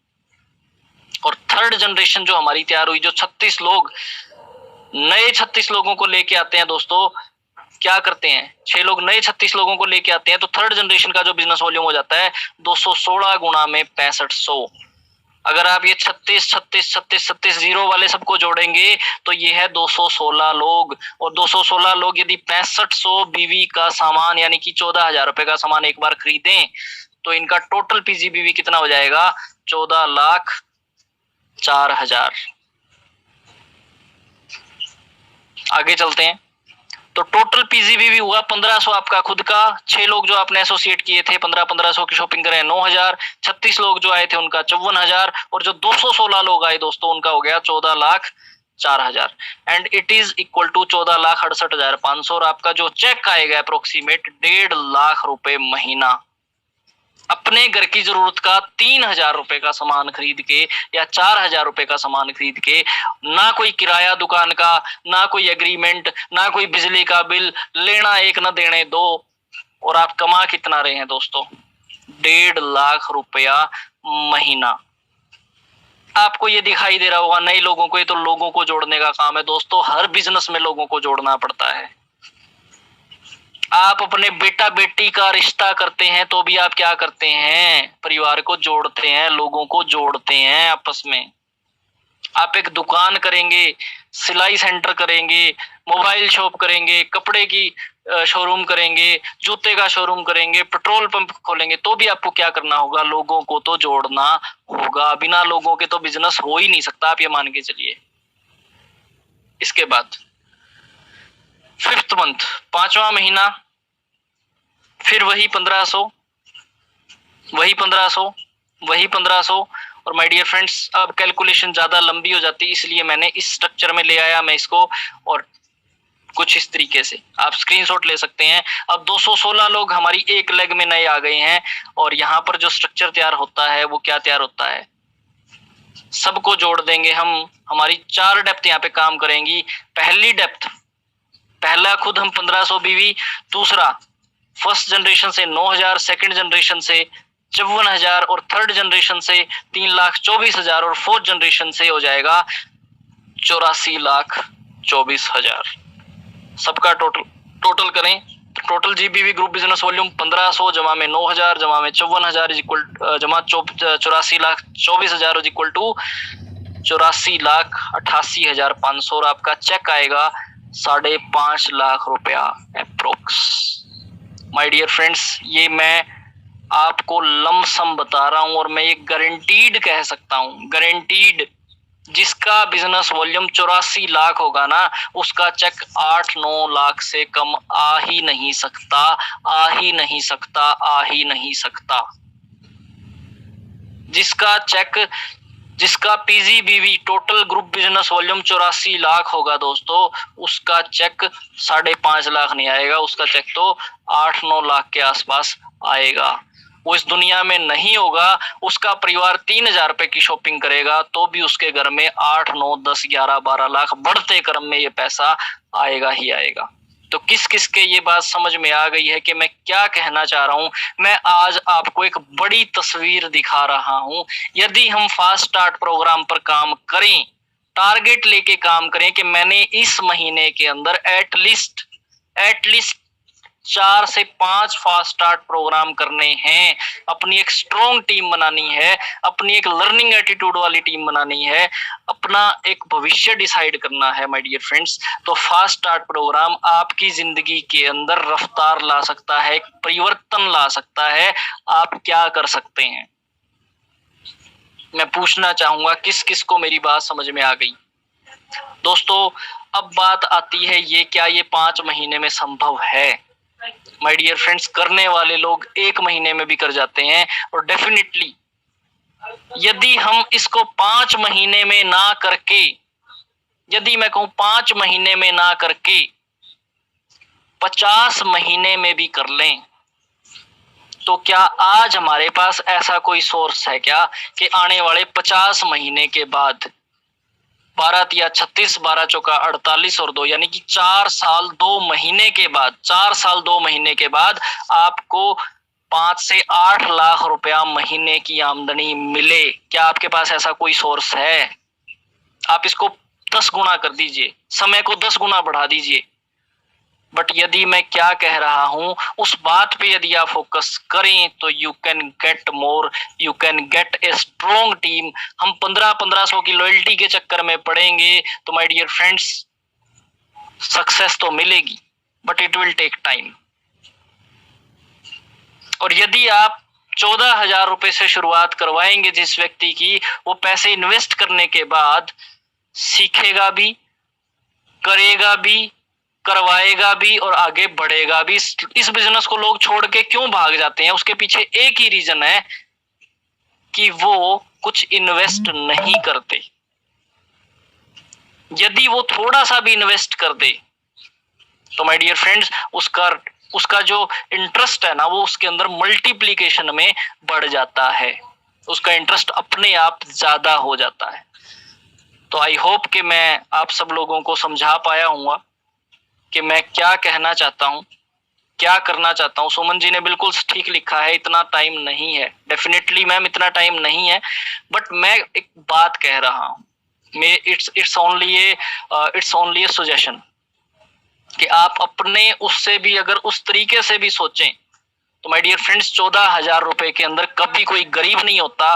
और थर्ड जनरेशन जो हमारी तैयार हुई, जो 36 लोग नए 36 लोगों को लेके आते हैं दोस्तों, क्या करते हैं? 6 लोग नए 36 लोगों को लेके आते हैं, तो थर्ड जनरेशन का जो बिजनेस वॉल्यूम हो जाता है 216 गुणा में 6500। अगर आप ये 36 36 36 36 जीरो वाले सबको जोड़ेंगे तो ये है 216 लोग। और 216 लोग यदि 6500 बीवी का सामान यानी कि 14,000 रुपए का सामान एक बार खरीदें तो इनका टोटल पीजीबीवी कितना हो जाएगा? 14,04,000। आगे चलते हैं। तो टोटल पीजीबीवी हुआ 1500 आपका खुद का, 6 लोग जो आपने एसोसिएट किए थे 1500 की शॉपिंग करें 9,000, 36 लोग जो आए थे उनका 54,000, और जो 216 लोग आए दोस्तों उनका हो गया 14,04,000। And it is equal to 14,68,500। और आपका जो चेक आएगा अप्रोक्सीमेट 1.5 लाख रुपए महीना। अपने घर की जरूरत का 3,000 रुपए का सामान खरीद के या 4,000 रुपए का सामान खरीद के, ना कोई किराया दुकान का, ना कोई एग्रीमेंट, ना कोई बिजली का बिल, लेना एक न देने दो, और आप कमा कितना रहे हैं दोस्तों? 1.5 लाख रुपया महीना। आपको ये दिखाई दे रहा होगा नए लोगों को, ये तो लोगों को जोड़ने का काम है दोस्तों। हर बिजनेस में लोगों को जोड़ना पड़ता है। आप अपने बेटा बेटी का रिश्ता करते हैं तो भी आप क्या करते हैं? परिवार को जोड़ते हैं, लोगों को जोड़ते हैं आपस में। आप एक दुकान करेंगे, सिलाई सेंटर करेंगे, मोबाइल शॉप करेंगे, कपड़े की शोरूम करेंगे, जूते का शोरूम करेंगे, पेट्रोल पंप खोलेंगे, तो भी आपको क्या करना होगा? लोगों को तो जोड़ना होगा। बिना लोगों के तो बिजनेस हो ही नहीं सकता, आप ये मान के चलिए। इसके बाद 5th मंथ, 5वां महीना, फिर वही 1500, वही 1500, वही 1500। और माय डियर फ्रेंड्स, अब कैलकुलेशन ज्यादा लंबी हो जाती है, इसलिए मैंने इस स्ट्रक्चर में ले आया मैं इसको, और कुछ इस तरीके से आप स्क्रीनशॉट ले सकते हैं। अब 216 लोग हमारी एक लेग में नए आ गए हैं, और यहाँ पर जो स्ट्रक्चर तैयार होता है वो क्या तैयार होता है? सबको जोड़ देंगे हम। हमारी 4 डेप्थ यहाँ पे काम करेंगी। पहली डेप्थ, पहला खुद हम 1500 बीवी, दूसरा फर्स्ट जनरेशन से 9,000, सेकंड जनरेशन से 54,000, और थर्ड जनरेशन से 3,24,000, और फोर्थ जनरेशन से हो जाएगा 84,24,000। सबका टोटल करें तो टोटल जीबीवी ग्रुप बिजनेस वॉल्यूम 1500 जमा में 9,000 जमा में 54,000 इज इक्वल जमा 84,24,000 इज इक्वल टू 84,88,500। और आपका चेक आएगा 5.5 लाख रुपया अप्रोक्स। माय डियर फ्रेंड्स, ये मैं आपको लमसम बता रहा हूं, और मैं ये गारंटीड कह सकता हूं, गारंटीड। जिसका बिजनेस वॉल्यूम 84 लाख होगा ना, उसका चेक 8-9 लाख से कम आ ही नहीं सकता, आ ही नहीं सकता, आ ही नहीं सकता। जिसका चेक जिसका PGBV total group business volume 84 lakh होगा दोस्तों, उसका चेक 5.5 लाख नहीं आएगा, उसका चेक तो 8-9 लाख के आसपास आएगा। वो इस दुनिया में नहीं होगा, उसका परिवार 3,000 रुपए की शॉपिंग करेगा तो भी उसके घर में 8, 9, 10, 11, 12 लाख बढ़ते क्रम में ये पैसा आएगा ही आएगा। तो किस किस के ये बात समझ में आ गई है कि मैं क्या कहना चाह रहा हूं। मैं आज आपको एक बड़ी तस्वीर दिखा रहा हूं। यदि हम फास्ट स्टार्ट प्रोग्राम पर काम करें, टारगेट लेके काम करें कि मैंने इस महीने के अंदर एटलीस्ट 4 से 5 फास्ट स्टार्ट प्रोग्राम करने हैं, अपनी एक स्ट्रॉन्ग टीम बनानी है, अपनी एक लर्निंग एटीट्यूड वाली टीम बनानी है, अपना एक भविष्य डिसाइड करना है माय डियर फ्रेंड्स, तो फास्ट स्टार्ट प्रोग्राम आपकी जिंदगी के अंदर रफ्तार ला सकता है, एक परिवर्तन ला सकता है। आप क्या कर सकते हैं, मैं पूछना चाहूंगा किस किस को मेरी बात समझ में आ गई। दोस्तों अब बात आती है ये क्या ये 5 महीने में संभव है। माय डियर फ्रेंड्स, करने वाले लोग 1 महीने में भी कर जाते हैं, और डेफिनेटली यदि हम इसको 5 महीने में ना करके, यदि मैं कहूं 5 महीने में ना करके 50 महीने में भी कर लें, तो क्या आज हमारे पास ऐसा कोई सोर्स है क्या कि आने वाले 50 महीने के बाद 12 या 36, 12 चौका 48 और 2 यानी कि 4 साल 2 महीने के बाद, 4 साल 2 महीने के बाद आपको 5 से 8 लाख रुपया महीने की आमदनी मिले? क्या आपके पास ऐसा कोई सोर्स है? आप इसको 10 गुना कर दीजिए, समय को 10 गुना बढ़ा दीजिए। बट यदि मैं क्या कह रहा हूं उस बात पे यदि आप फोकस करें तो you can get more, you can get a strong team. हम 1500 की लॉयल्टी के चक्कर में पड़ेंगे तो माय डियर फ्रेंड्स सक्सेस तो मिलेगी, but it will take time. और यदि आप 14,000 रुपए से शुरुआत करवाएंगे जिस व्यक्ति की, वो पैसे इन्वेस्ट करने के बाद सीखेगा भी, करेगा भी, करवाएगा भी और आगे बढ़ेगा भी। इस बिजनेस को लोग छोड़ के क्यों भाग जाते हैं? उसके पीछे एक ही रीजन है कि वो कुछ इन्वेस्ट नहीं करते। यदि वो थोड़ा सा भी इन्वेस्ट कर दे तो माय डियर फ्रेंड्स उसका जो इंटरेस्ट है ना, वो उसके अंदर मल्टीप्लीकेशन में बढ़ जाता है, उसका इंटरेस्ट अपने आप ज्यादा हो जाता है। तो आई होप कि मैं आप सब लोगों को समझा पाया हूँ कि मैं क्या कहना चाहता हूं, क्या करना चाहता हूं। सुमन जी ने बिल्कुल ठीक लिखा है, इतना टाइम नहीं है। डेफिनेटली मैम इतना टाइम नहीं है, बट मैं एक बात कह रहा हूं, इट्स ओनली ए सजेशन कि आप अपने उससे भी अगर उस तरीके से भी सोचें तो माय डियर फ्रेंड्स 14,000 रुपए के अंदर कभी कोई गरीब नहीं होता।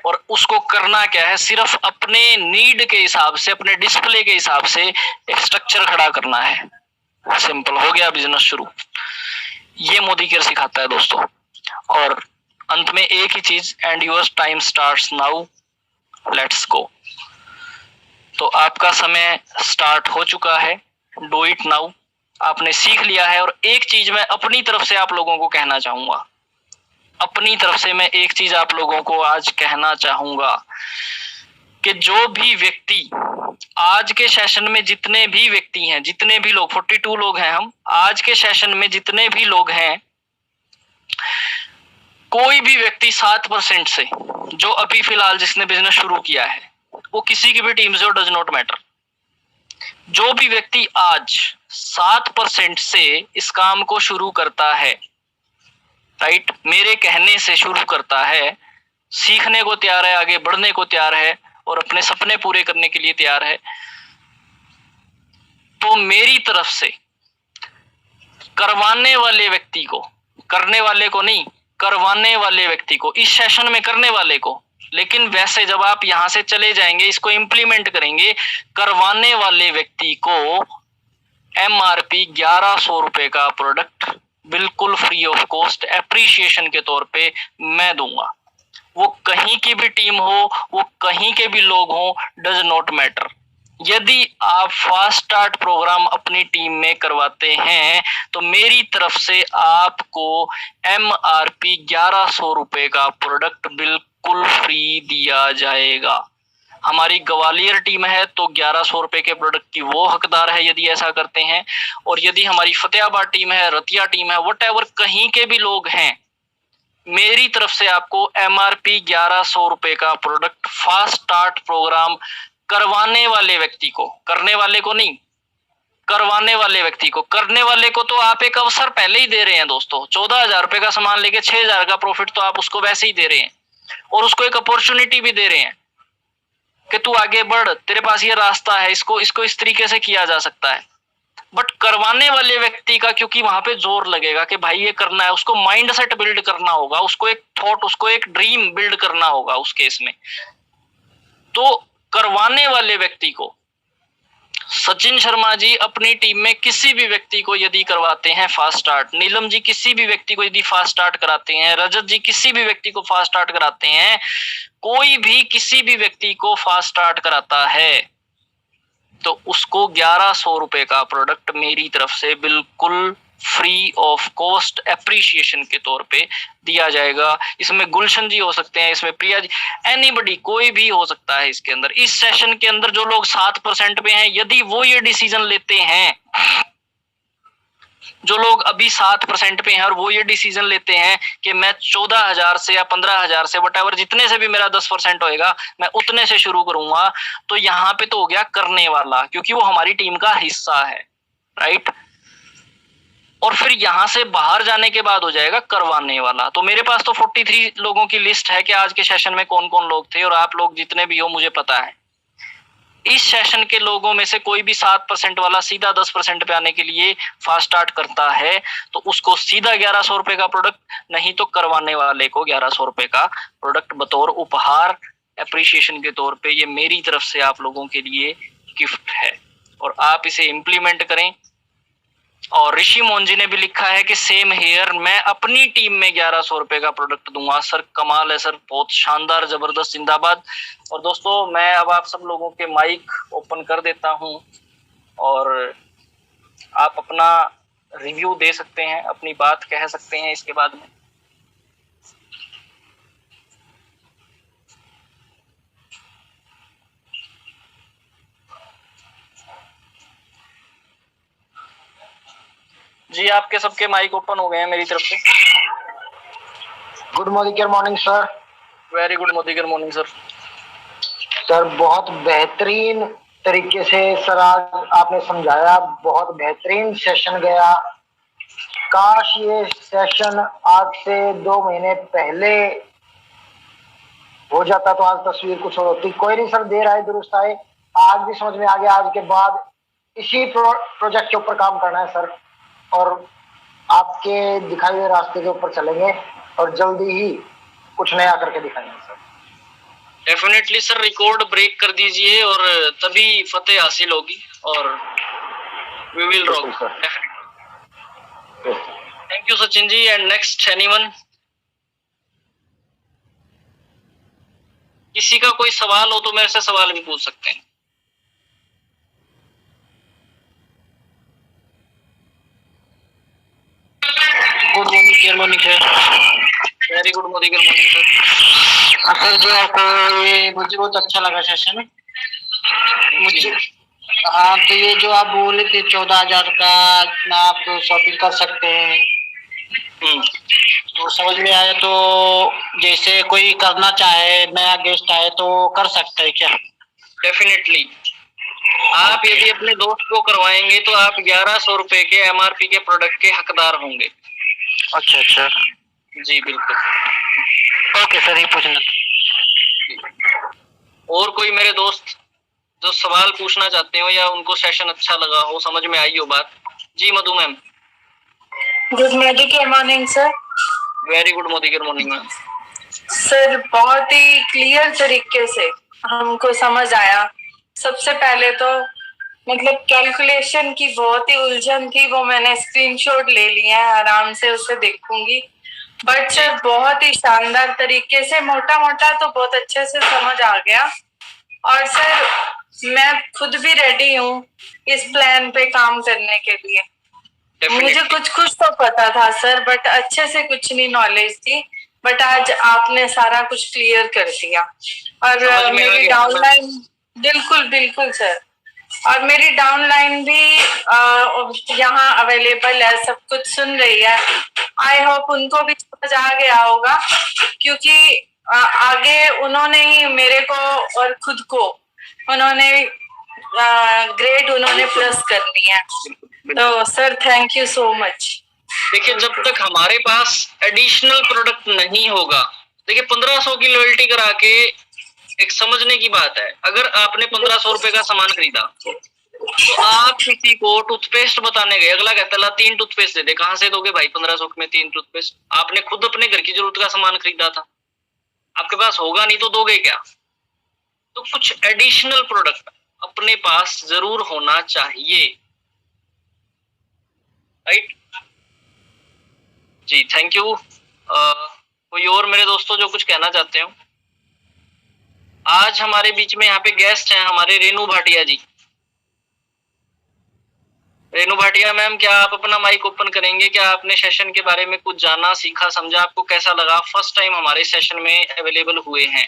और उसको करना क्या है, सिर्फ अपने नीड के हिसाब से, अपने डिस्प्ले के हिसाब से एक स्ट्रक्चर खड़ा करना है, सिंपल, हो गया बिजनेस शुरू। ये मोदी केयर सिखाता है दोस्तों। और अंत में एक ही चीज, and your time starts now, let's go. तो आपका समय स्टार्ट हो चुका है, डू इट नाउ। आपने सीख लिया है। और एक चीज मैं अपनी तरफ से आप लोगों को कहना चाहूंगा, अपनी तरफ से मैं एक चीज आप लोगों को आज कहना चाहूंगा कि जो भी व्यक्ति आज के सेशन में, जितने भी व्यक्ति हैं, जितने भी लोग, 42 लोग हैं हम आज के सेशन में, जितने भी लोग हैं, कोई भी व्यक्ति 7% से, जो अभी फिलहाल जिसने बिजनेस शुरू किया है, वो किसी की भी टीम से, डज नॉट मैटर, जो भी व्यक्ति आज 7% से इस काम को शुरू करता है, राइट, मेरे कहने से शुरू करता है, सीखने को तैयार है, आगे बढ़ने को तैयार है और अपने सपने पूरे करने के लिए तैयार है, तो मेरी तरफ से करवाने वाले व्यक्ति को, करने वाले को नहीं, करवाने वाले व्यक्ति को, इस सेशन में करने वाले को, लेकिन वैसे जब आप यहां से चले जाएंगे, इसको इंप्लीमेंट करेंगे, करवाने वाले व्यक्ति को MRP 1100 रुपए का प्रोडक्ट बिल्कुल फ्री ऑफ कॉस्ट एप्रिसिएशन के तौर पे मैं दूंगा। वो कहीं की भी टीम हो, वो कहीं के भी लोग हो, डज नॉट मैटर। यदि आप फास्ट स्टार्ट प्रोग्राम अपनी टीम में करवाते हैं तो मेरी तरफ से आपको MRP 1100 रुपए का प्रोडक्ट बिल्कुल फ्री दिया जाएगा। हमारी ग्वालियर टीम है तो 1100 रुपए के प्रोडक्ट की वो हकदार है यदि ऐसा करते हैं। और यदि हमारी फतेहाबाद टीम है, रतिया टीम है, वट कहीं के भी लोग हैं, मेरी तरफ से आपको MRP 1100 रुपए का प्रोडक्ट फास्ट स्टार्ट प्रोग्राम करवाने वाले व्यक्ति को, करने वाले को नहीं, करवाने वाले व्यक्ति को, करने वाले को तो आप एक अवसर पहले ही दे रहे हैं दोस्तों। 14,000 रुपए का सामान लेके 6,000 का प्रॉफिट तो आप उसको वैसे ही दे रहे हैं, और उसको एक अपॉर्चुनिटी भी दे रहे हैं कि तू आगे बढ़, तेरे पास ये रास्ता है, इसको इस तरीके से किया जा सकता है। बट करवाने वाले व्यक्ति का क्योंकि वहां पे जोर लगेगा कि भाई ये करना है, उसको माइंड सेट बिल्ड करना होगा, उसको एक थॉट, उसको एक ड्रीम बिल्ड करना होगा उस केस में। तो करवाने वाले व्यक्ति को सचिन शर्मा जी अपनी टीम में किसी भी व्यक्ति को यदि करवाते हैं फास्ट स्टार्ट, नीलम जी किसी भी व्यक्ति को यदि फास्ट स्टार्ट कराते हैं, रजत जी किसी भी व्यक्ति को फास्ट स्टार्ट कराते हैं, कोई भी किसी भी व्यक्ति को फास्ट स्टार्ट कराता है तो उसको 1100 रुपए का प्रोडक्ट मेरी तरफ से बिल्कुल फ्री ऑफ कॉस्ट एप्रिसिएशन के तौर पे दिया जाएगा। इसमें गुलशन जी हो सकते हैं, इसमें प्रिया जी, एनीबडी, कोई भी हो सकता है इसके अंदर। इस सेशन के अंदर जो लोग 7% पे हैं, यदि वो ये डिसीजन लेते हैं, जो लोग अभी 7% पे हैं और वो ये डिसीजन लेते हैं कि मैं 14,000 से या 15,000 से वट एवर जितने से भी मेरा 10% होएगा मैं उतने से शुरू करूंगा, तो यहाँ पे तो हो गया करने वाला, क्योंकि वो हमारी टीम का हिस्सा है, राइट। और फिर यहां से बाहर जाने के बाद हो जाएगा करवाने वाला। तो मेरे पास तो 43 लोगों की लिस्ट है कि आज के सेशन में कौन कौन लोग थे, और आप लोग जितने भी हो मुझे पता है। इस सेशन के लोगों में से कोई भी 7% वाला सीधा 10% पे आने के लिए फास्ट स्टार्ट करता है तो उसको सीधा 1100 रुपए का प्रोडक्ट, नहीं तो करवाने वाले को 1100 रुपए का प्रोडक्ट बतौर उपहार एप्रिसिएशन के तौर पे ये मेरी तरफ से आप लोगों के लिए गिफ्ट है, और आप इसे इम्प्लीमेंट करें। और ऋषि मोहन जी ने भी लिखा है कि सेम हेयर, मैं अपनी टीम में 1100 रुपए का प्रोडक्ट दूंगा। सर कमाल है सर, बहुत शानदार, जबरदस्त, जिंदाबाद। और दोस्तों मैं अब आप सब लोगों के माइक ओपन कर देता हूं और आप अपना रिव्यू दे सकते हैं, अपनी बात कह सकते हैं इसके बाद में। जी आपके सबके माइक ओपन हो गए हैं मेरी तरफ से। Good morning sir. Very good morning sir. Sir बहुत बेहतरीन तरीके से सर आज आपने समझाया, बहुत बेहतरीन सेशन गया। काश ये सेशन आज से 2 महीने पहले हो जाता तो आज तस्वीर कुछ और होती। कोई नहीं सर, देर आए दुरुस्त आए, आज भी समझ में आ गया। आज के बाद इसी प्रोजेक्ट के ऊपर काम करना है सर, और आपके दिखाए हुए रास्ते के ऊपर चलेंगे और जल्दी ही कुछ नया करके दिखाएंगे sir. Definitely sir, record break कर दीजिए और तभी फतेह हासिल होगी, और we will rock sir. Thank you Sachin ji. And next anyone, किसी का कोई सवाल हो तो मेरे से सवाल भी पूछ सकते हैं। Good morning sir. Very good morning sir. Sir जो आपको ये मुझे बहुत अच्छा लगा सेशन मुझे। हाँ, तो ये जो आप बोले थे 14,000 का आप शॉपिंग कर सकते हैं, तो समझ में आया। तो जैसे कोई करना चाहे, नया गेस्ट आए तो कर सकता है क्या? डेफिनेटली। आप यदि अपने दोस्त को करवाएंगे तो आप 1100 रुपए के MRP के प्रोडक्ट के हकदार होंगे। अच्छा अच्छा, जी बिल्कुल। ओके सर, ये पूछना। और कोई मेरे दोस्त जो सवाल पूछना चाहते हो या उनको सेशन अच्छा लगा हो, समझ में आई हो बात? जी Madhu ma'am. Good morning sir. Very good morning ma'am. Sir बहुत ही क्लियर तरीके से हमको समझ आया। सबसे पहले तो मतलब कैलकुलेशन की बहुत ही उलझन थी, वो मैंने स्क्रीनशॉट ले लिया है, आराम से उसे देखूंगी। बट सर बहुत ही शानदार तरीके से, मोटा मोटा तो बहुत अच्छे से समझ आ गया। और सर मैं खुद भी रेडी हूँ इस प्लान पे काम करने के लिए। मुझे कुछ तो पता था सर, बट अच्छे से कुछ नहीं नॉलेज थी। बट आज आपने सारा कुछ क्लियर कर दिया। और समझ में आ मेरी गया? डाउनलाइन, बिल्कुल बिल्कुल सर, और मेरी डाउनलाइन भी यहाँ अवेलेबल है, सब कुछ सुन रही है। आई होप उनको भी समझ आ गया होगा, क्योंकि आगे उन्होंने ही मेरे को और खुद को उन्होंने ग्रेड उन्होंने प्लस करनी है। तो sir thank you so much. देखिए, जब तक हमारे पास एडिशनल प्रोडक्ट नहीं होगा, देखिए 1500 की लॉयल्टी करा के एक समझने की बात है, अगर आपने 1500 रुपए का सामान खरीदा तो आप किसी को टूथपेस्ट बताने गए, अगला कहता है 3 टूथपेस्ट दे दे, कहां से दोगे भाई 1500 में 3 टूथपेस्ट? आपने खुद अपने घर की जरूरत का सामान खरीदा था, आपके पास होगा नहीं तो दोगे क्या? तो कुछ एडिशनल प्रोडक्ट अपने पास जरूर होना चाहिए, राइट जी। Thank you. कोई और मेरे दोस्तों जो कुछ कहना चाहते हो? आज हमारे बीच में यहाँ पे गेस्ट हैं हमारे रेनू भाटिया जी। रेनू भाटिया मैम, क्या आप अपना माइक ओपन करेंगे? क्या आपने सेशन के बारे में कुछ जाना, सीखा, समझा? आपको कैसा लगा? फर्स्ट टाइम हमारे सेशन में अवेलेबल हुए हैं।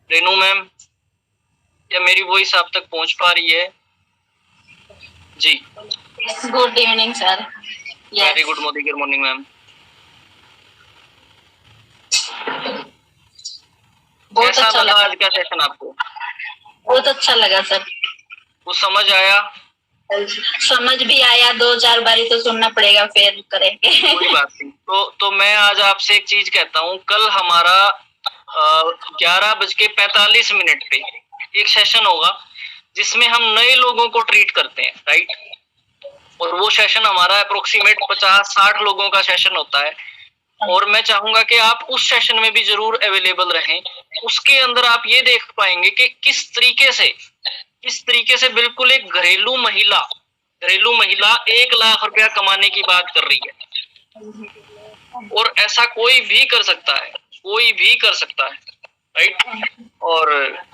रेनू मैम, क्या मेरी वॉइस आप तक पहुंच पा रही है? जी। Good evening sir. Very good morning ma'am. बहुत कैसा अच्छा लगा लगा, आज का सेशन आपको? बहुत अच्छा लगा सर। कुछ समझ आया? समझ भी आया, 2-4 बारी तो सुनना पड़ेगा, फिर करेंगे। कोई बात नहीं। तो मैं आज आपसे एक चीज कहता हूँ, कल हमारा 11:45 पे एक सेशन होगा जिसमें हम नए लोगों को ट्रीट करते हैं, राइट? और वो सेशन हमारा अप्रोक्सीमेट 50-60 लोगों का सेशन होता है, और मैं चाहूंगा कि आप उस सेशन में भी जरूर अवेलेबल रहें। उसके अंदर आप ये देख पाएंगे कि किस तरीके से बिल्कुल एक घरेलू महिला 1 लाख रुपया कमाने की बात कर रही है, और ऐसा कोई भी कर सकता है, राइट? और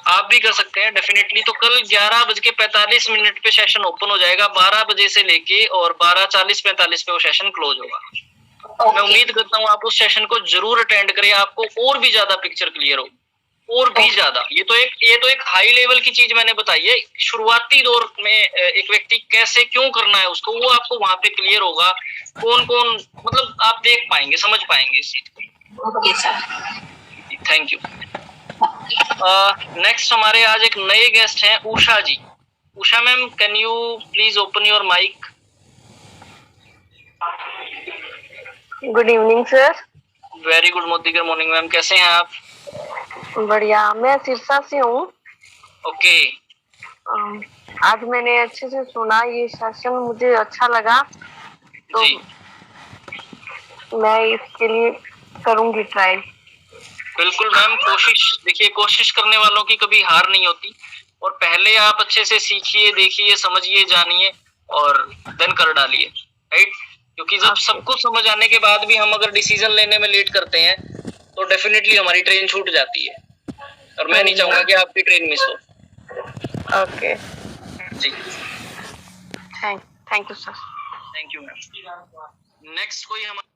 आप भी कर सकते हैं डेफिनेटली। तो कल 11:45 पे सेशन ओपन हो जाएगा, 12 बजे से लेके, और 12:40-45 पे वो सेशन क्लोज होगा। मैं उम्मीद करता हूँ आप उस सेशन को जरूर अटेंड करें, आपको और भी ज्यादा पिक्चर क्लियर हो, और भी ज्यादा। ये तो एक हाई लेवल की चीज मैंने बताई है। शुरुआती दौर में एक व्यक्ति कैसे क्यों करना है उसको, वो आपको वहां पे क्लियर होगा। कौन मतलब आप देख पाएंगे, समझ पाएंगे इस चीज को। Okay sir, thank you. Next हमारे आज एक नए गेस्ट हैं, Usha ji. Usha ma'am, can you please open your mic? Good evening sir. Very good morning ma'am, कैसे हैं आप? बढ़िया, मैं सिरसा से हूँ। ओके। आज मैंने अच्छे से सुना, ये सेशन मुझे अच्छा लगा, तो जी, मैं इसके लिए करूंगी ट्राई। बिल्कुल मैम। कोशिश करने वालों की कभी हार नहीं होती, और पहले आप अच्छे से सीखिए, देखिए, समझिए, जानिए, और देन कर डालिए, राइट? क्योंकि जब सब कुछ समझ आने के बाद भी हम अगर डिसीजन लेने में लेट करते हैं तो डेफिनेटली हमारी ट्रेन छूट जाती है, और मैं नहीं चाहूंगा कि आपकी ट्रेन मिस हो। Okay ji, thank you sir. Thank you ma'am. Next कोई हमारा